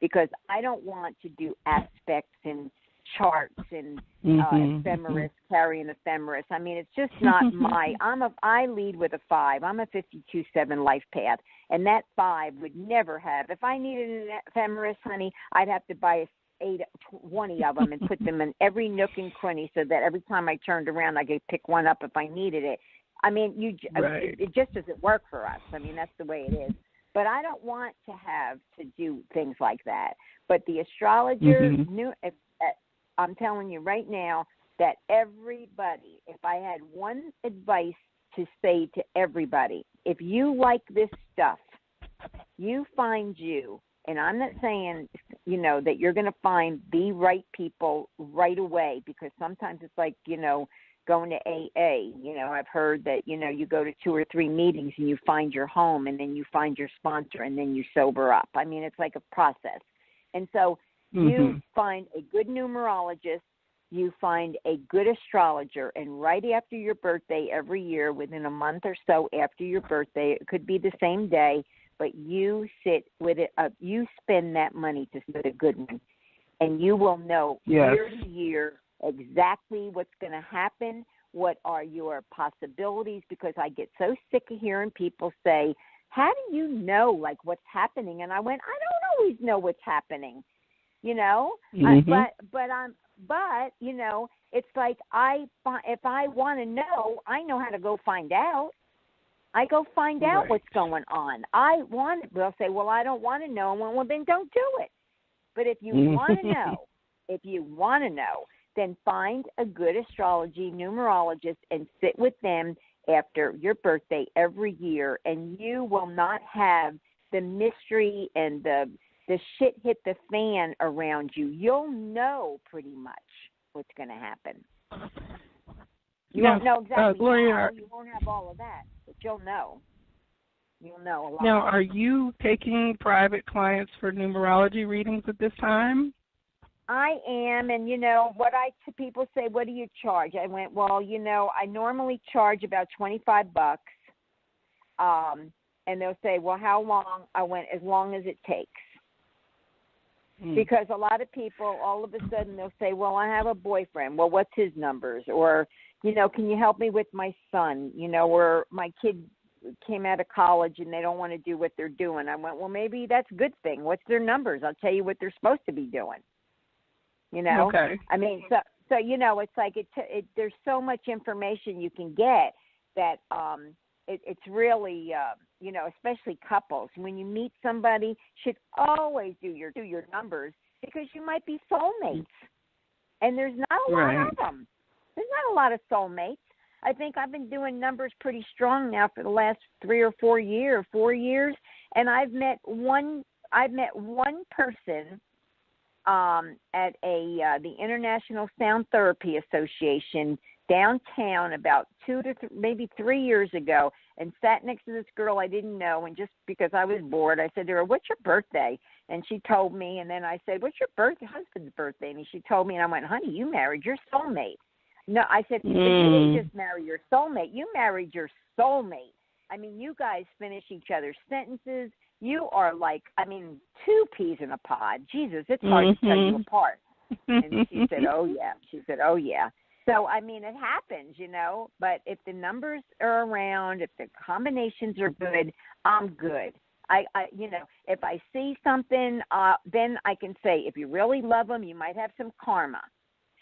because I don't want to do aspects and charts and ephemeris, carrying ephemeris. I mean, it's just not I lead with a 5. I'm a 52/7 life path, and that 5 would never have. If I needed an ephemeris, honey, I'd have to buy 20 of them and put them in every nook and cranny, so that every time I turned around, I could pick one up if I needed it. I mean, it just doesn't work for us. I mean, that's the way it is. But I don't want to have to do things like that. But the astrologer knew. I'm telling you right now that everybody, if I had one advice to say to everybody, if you like this stuff, you find you. And I'm not saying, you know, that you're going to find the right people right away, because sometimes it's like, you know, going to AA. You know, I've heard that, you know, you go to 2 or 3 meetings and you find your home, and then you find your sponsor, and then you sober up. I mean, it's like a process. And so you find a good numerologist, you find a good astrologer, and right after your birthday every year, within a month or so after your birthday, it could be the same day, but you sit with it, you spend that money to sit a good one, and you will know year to year exactly what's going to happen, what are your possibilities, because I get so sick of hearing people say, how do you know, like, what's happening? And I went, I don't always know what's happening, you know, but you know, it's like if I want to know, I know how to go find out. I go find out what's going on. They'll say, well, I don't want to know. Well, then don't do it. But if you want to know, then find a good astrology numerologist and sit with them after your birthday every year, and you will not have the mystery and the shit hit the fan around you. You'll know pretty much what's going to happen. You won't know exactly Gloria, how. You won't have all of that, but you'll know. You'll know a lot. Now, are you taking private clients for numerology readings at this time? I am, and, you know, to people say, what do you charge? I went, well, you know, I normally charge about $25. And they'll say, well, how long? I went, as long as it takes. Because a lot of people, all of a sudden, they'll say, well, I have a boyfriend. Well, what's his numbers? Or, you know, can you help me with my son? You know, or my kid came out of college and they don't want to do what they're doing. I went, well, maybe that's a good thing. What's their numbers? I'll tell you what they're supposed to be doing. You know? Okay. I mean, so you know, it's like there's so much information you can get that it's really, you know, especially couples. When you meet somebody, should always do your numbers, because you might be soulmates, and there's not a lot of them. There's not a lot of soulmates. I think I've been doing numbers pretty strong now for the last 3 or 4 years, and I've met one person at the International Sound Therapy Association downtown about 3 years ago, and sat next to this girl I didn't know, and just because I was bored, I said to her, what's your birthday? And she told me, and then I said, what's your husband's birthday? And she told me, and I went, honey, you married your soulmate. No, I said, but you didn't just marry your soulmate, you married your soulmate. I mean, you guys finish each other's sentences. You are like, I mean, 2 peas in a pod. Jesus, it's hard to tell you apart. And she said, oh, yeah. She said, oh, yeah. So, I mean, it happens, you know, but if the numbers are around, if the combinations are good, I'm good. if I see something, then I can say, if you really love them, you might have some karma.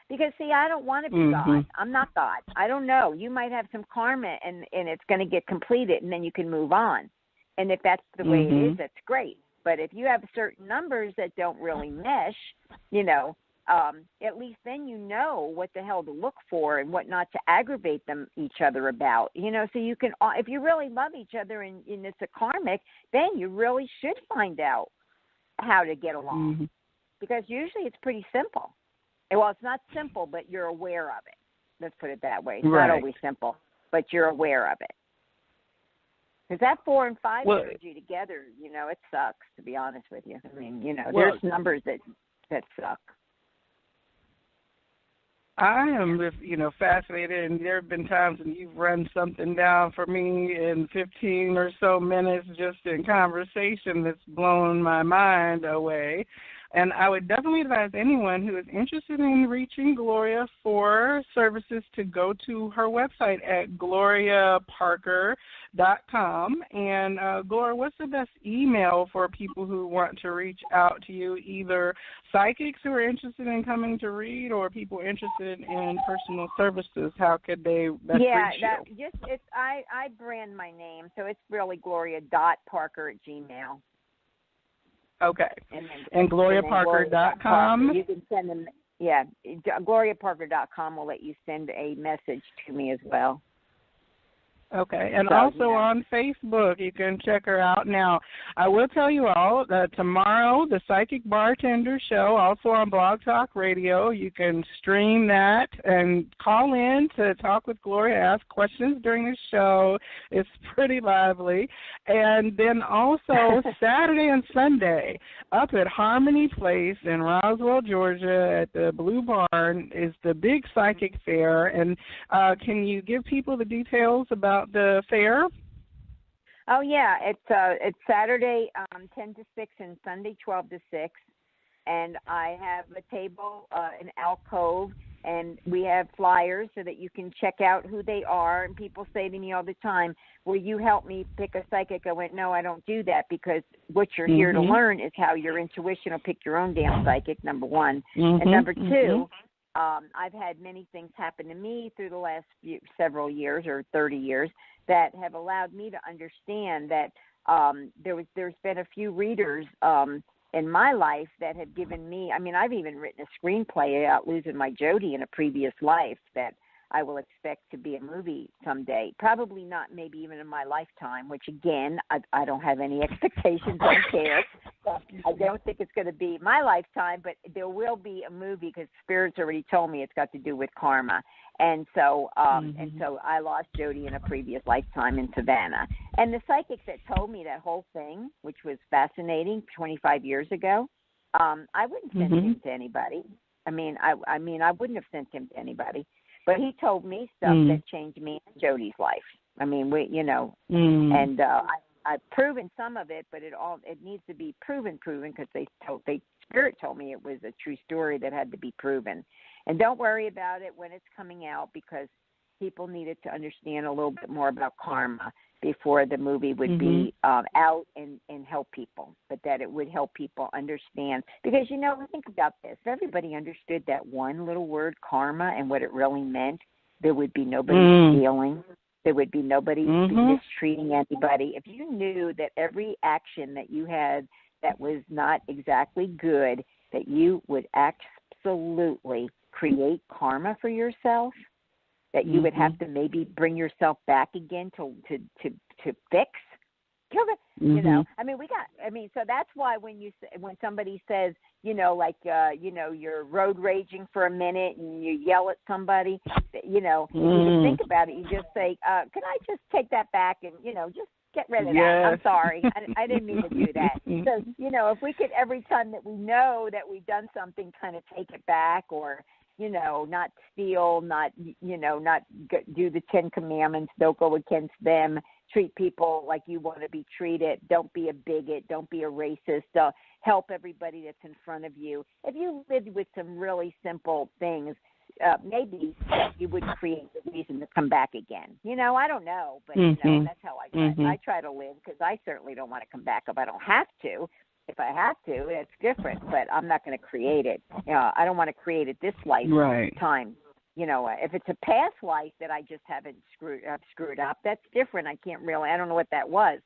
Because, see, I don't want to be God. I'm not God. I don't know. You might have some karma, and it's going to get completed, and then you can move on. And if that's the way it is, that's great. But if you have certain numbers that don't really mesh, at least then you know what the hell to look for and what not to aggravate each other about. So you can, if you really love each other and it's a karmic, then you really should find out how to get along. Because usually it's pretty simple. Well, it's not simple, but you're aware of it. Let's put it that way. It's not always simple, but you're aware of it. Because that 4 and 5 energy together, it sucks, to be honest with you. I mean, there's numbers that suck. I am just, fascinated, and there have been times when you've run something down for me in 15 or so minutes just in conversation that's blown my mind away. And I would definitely advise anyone who is interested in reaching Gloria for services to go to her website at gloriaparker.com. And, Gloria, what's the best email for people who want to reach out to you, either psychics who are interested in coming to read or people interested in personal services? How could they best reach you? I brand my name, so it's really gloria.parker@gmail.com. Okay. And GloriaParker.com? You can send them, GloriaParker.com will let you send a message to me as well. Okay, and also on Facebook, you can check her out. Now, I will tell you all that tomorrow, the Psychic Bartender Show, also on Blog Talk Radio, you can stream that and call in to talk with Gloria, ask questions during the show. It's pretty lively. And then also Saturday and Sunday, up at Harmony Place in Roswell, Georgia, at the Blue Barn, is the big psychic fair. And can you give people the details about the fair? Oh yeah, it's Saturday 10 to 6 and Sunday 12 to 6, and I have a table, an alcove, and we have flyers so that you can check out who they are. And people say to me all the time, "Will you help me pick a psychic?" I went, "No, I don't do that, because what you're here to learn is how your intuition will pick your own damn psychic, number one, and number two." I've had many things happen to me through the last several years or 30 years that have allowed me to understand that there's been a few readers in my life that have given me, I've even written a screenplay about losing my Jody in a previous life that I will expect to be a movie someday. Probably not, maybe even in my lifetime, which, again, I don't have any expectations, don't care. I don't think it's going to be my lifetime, but there will be a movie because Spirit's already told me it's got to do with karma. And so I lost Jody in a previous lifetime in Savannah. And the psychic that told me that whole thing, which was fascinating 25 years ago, I wouldn't send him to anybody. I wouldn't have sent him to anybody. But he told me stuff that changed me and Jody's life. And I've proven some of it, but it needs to be proven because Spirit told me it was a true story that had to be proven. And don't worry about it when it's coming out, because people needed to understand a little bit more about karma before the movie would be out and help people, but that it would help people understand. Because, think about this. If everybody understood that one little word, karma, and what it really meant, there would be nobody stealing. There would be nobody mistreating anybody. If you knew that every action that you had that was not exactly good, that you would absolutely create karma for yourself, that you would have to maybe bring yourself back again to fix. So that's why when somebody says, you're road raging for a minute and you yell at somebody, you can think about it. You just say, can I just take that back and, just get rid of that. I'm sorry. I didn't mean to do that. So, if we could, every time that we know that we've done something, kind of take it back, or, not steal, not do the 10 Commandments, don't go against them, treat people like you want to be treated, don't be a bigot, don't be a racist, help everybody that's in front of you. If you live with some really simple things, maybe you would create the reason to come back again. I don't know, but that's how I try. I try to live, because I certainly don't want to come back if I don't have to. If I have to, it's different, but I'm not going to create it. I don't want to create it this lifetime. If it's a past life that I just haven't screwed up, that's different. I don't know what that was.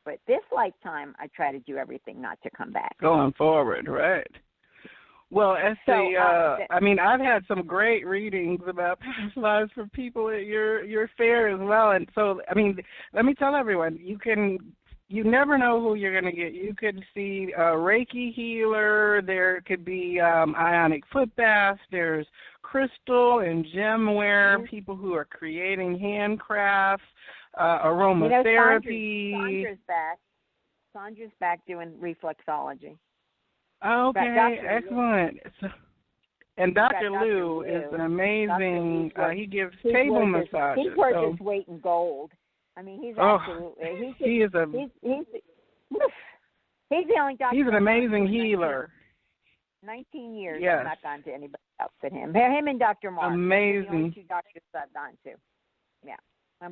But this lifetime, I try to do everything not to come back. Going forward, right. Well, I've had some great readings about past lives for people at your fair as well. And so, let me tell everyone, you never know who you're going to get. You could see a Reiki healer. There could be ionic foot baths. There's crystal and gemware, people who are creating handcrafts, aromatherapy. Sandra's back doing reflexology. Okay, excellent. And Dr. Lou is an amazing, he gives table massages. He's worth his weight in gold. He's absolutely, he's the only doctor. He's an amazing healer. 19 years. Yes. I've not gone to anybody else but him. Him and Dr. Mark. Amazing. The only two doctors I've gone to. Yeah.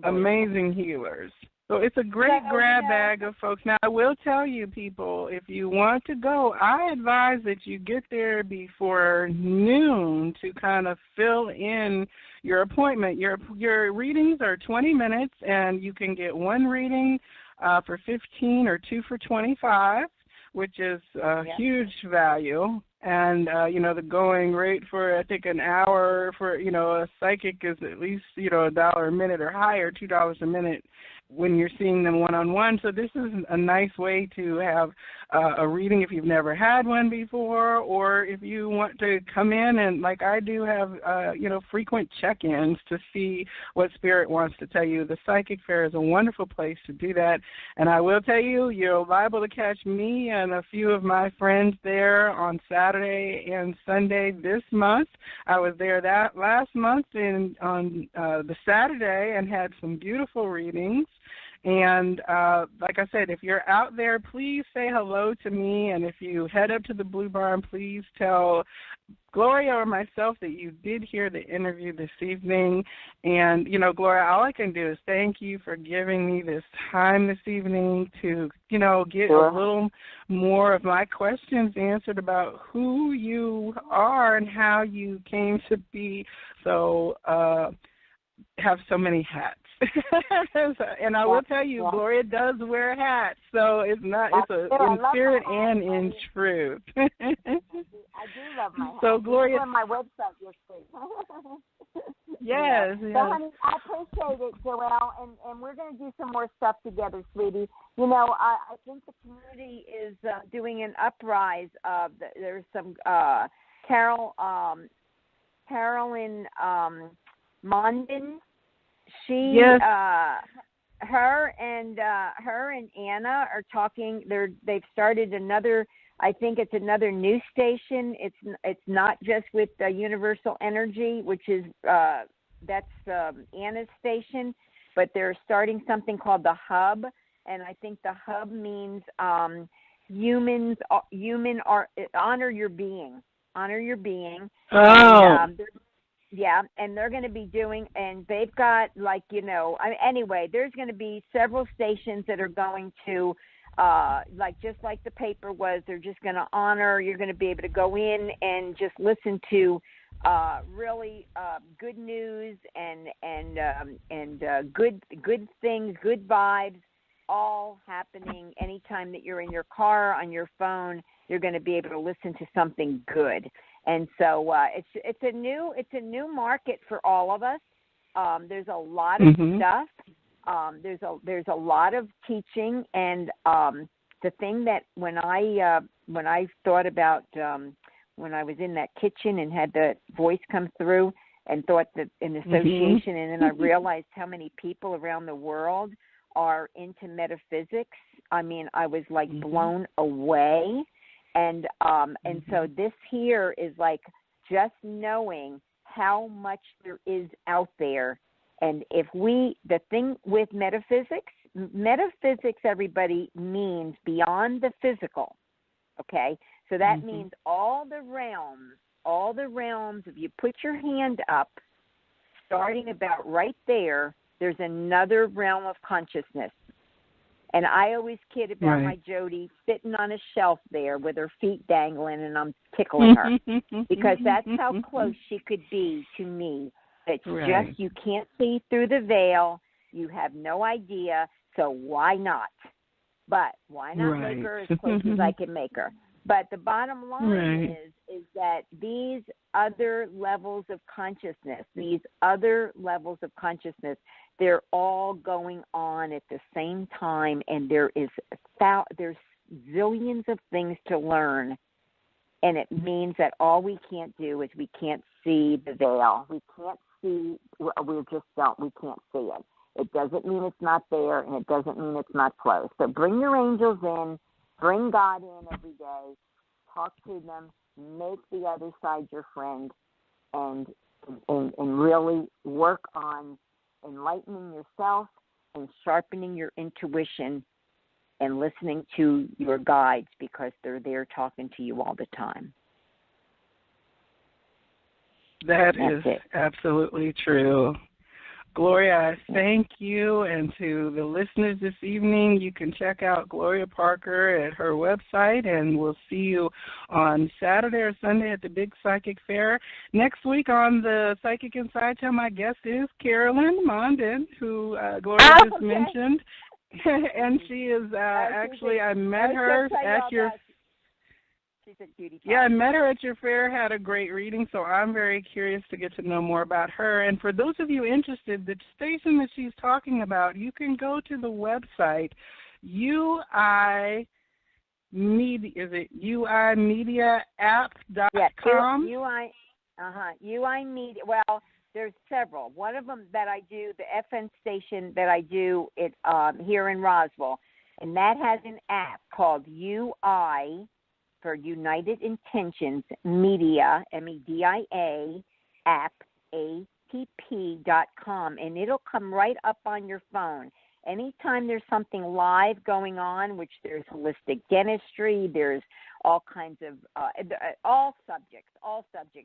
Amazing healers. So it's a great grab bag of folks. Now, I will tell you, people, if you want to go, I advise that you get there before noon to kind of fill in your appointment. Your readings are 20 minutes, and you can get one reading for 15 or two for 25, which is a huge value. And, the going rate for, I think, an hour for, a psychic is at least, $1 a minute or higher, $2 a minute when you're seeing them one-on-one. So this is a nice way to have a reading if you've never had one before, or if you want to come in and, like I do, have, frequent check-ins to see what Spirit wants to tell you. The Psychic Fair is a wonderful place to do that. And I will tell you, you're liable to catch me and a few of my friends there on Saturday and Sunday this month. I was there that last month on the Saturday and had some beautiful readings. And like I said, if you're out there, please say hello to me. And if you head up to the Blue Barn, please tell Gloria or myself that you did hear the interview this evening. And, Gloria, all I can do is thank you for giving me this time this evening to, get a little more of my questions answered about who you are and how you came to be have so many hats. And I will tell you, Gloria does wear hats, so it's in spirit and in truth. I do love my hats. So, Gloria, on my website, you'll see. Yes. So, honey, I appreciate it, Joelle, and we're going to do some more stuff together, sweetie. I think the community is doing an uprise. There's some Carolyn Mondin. Her and Anna are talking. They've started another. I think it's another news station. It's not just with Universal Energy, which is that's Anna's station, but they're starting something called the Hub, and I think the Hub means humans honor your being. Honor your being. Oh. And they're going to be doing, and they've got anyway, there's going to be several stations that are going to, just like the paper was, they're just going to honor, you're going to be able to go in and just listen to really good news and good things, good vibes, all happening anytime that you're in your car, on your phone. You're going to be able to listen to something good. And so it's a new market for all of us. There's a lot of stuff. There's a lot of teaching, and the thing that when I thought about when I was in that kitchen and had the voice come through and thought that in association, and then I realized how many people around the world are into metaphysics. I mean, I was like blown away. And so this here is like just knowing how much there is out there. And the thing with metaphysics, everybody, means beyond the physical. Okay? So that means all the realms all the realms, if you put your hand up, starting about right there, there's another realm of consciousness. And I always kid about my Jody sitting on a shelf there with her feet dangling, and I'm tickling her because that's how close she could be to me. It's just you can't see through the veil. You have no idea, so why not? But why not make her as close as I can make her? But the bottom line is that these other levels of consciousness, they're all going on at the same time, and there's zillions of things to learn, and it means that all we can't do is we can't see the veil. We can't see, we can't see it. It doesn't mean it's not there, and it doesn't mean it's not close. So bring your angels in, bring God in every day, talk to them, make the other side your friend, and really work on enlightening yourself and sharpening your intuition and listening to your guides because they're there talking to you all the time. That's absolutely true. Gloria, I thank you, and to the listeners this evening, you can check out Gloria Parker at her website, and we'll see you on Saturday or Sunday at the Big Psychic Fair. Next week on the Psychic Inside Show, my guest is Carolyn Mondin, who Gloria just mentioned, and she is actually, I met her at your... I met her at your fair, had a great reading, so I'm very curious to get to know more about her. And for those of you interested, the station that she's talking about, you can go to the website, uimediaapp.com? Yes, UI Media. Well, there's several. One of them that I do, the FM station that I do it here in Roswell, and that has an app called UI for United Intentions Media, MEDIA, app, app.com, and it'll come right up on your phone. Anytime there's something live going on, which there's holistic dentistry, there's all kinds of, all subjects.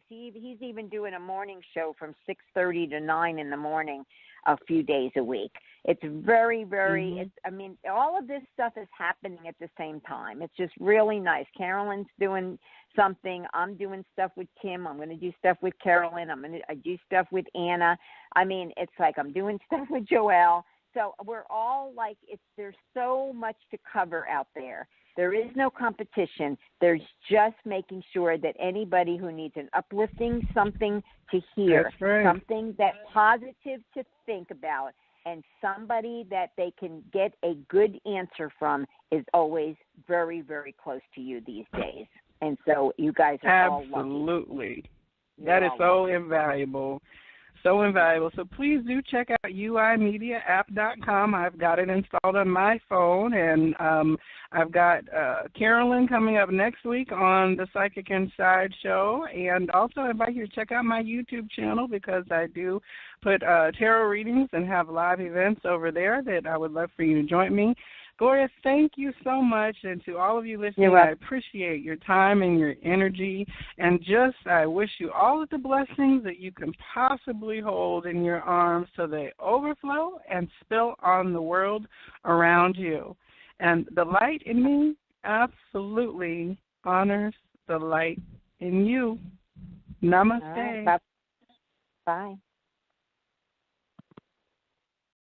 He's even doing a morning show from 6:30 to 9 in the morning a few days a week. It's very, very, all of this stuff is happening at the same time. It's just really nice. Carolyn's doing something. I'm doing stuff with Kim. I'm going to do stuff with Carolyn. I do stuff with Anna. It's like I'm doing stuff with Joelle. So we're all like, there's so much to cover out there. There is no competition. There's just making sure that anybody who needs an uplifting something to hear, something that positive to think about, and somebody that they can get a good answer from is always very, very close to you these days. And so you guys are all lucky. Absolutely. That is so invaluable. So invaluable. So please do check out uimediaapp.com. I've got it installed on my phone, and I've got Carolyn coming up next week on the Psychic Inside Show, and also I invite you to check out my YouTube channel because I do put tarot readings and have live events over there that I would love for you to join me. Gloria, thank you so much, and to all of you listening, I appreciate your time and your energy, and I wish you all of the blessings that you can possibly hold in your arms so they overflow and spill on the world around you. And the light in me absolutely honors the light in you. Namaste. Right, bye.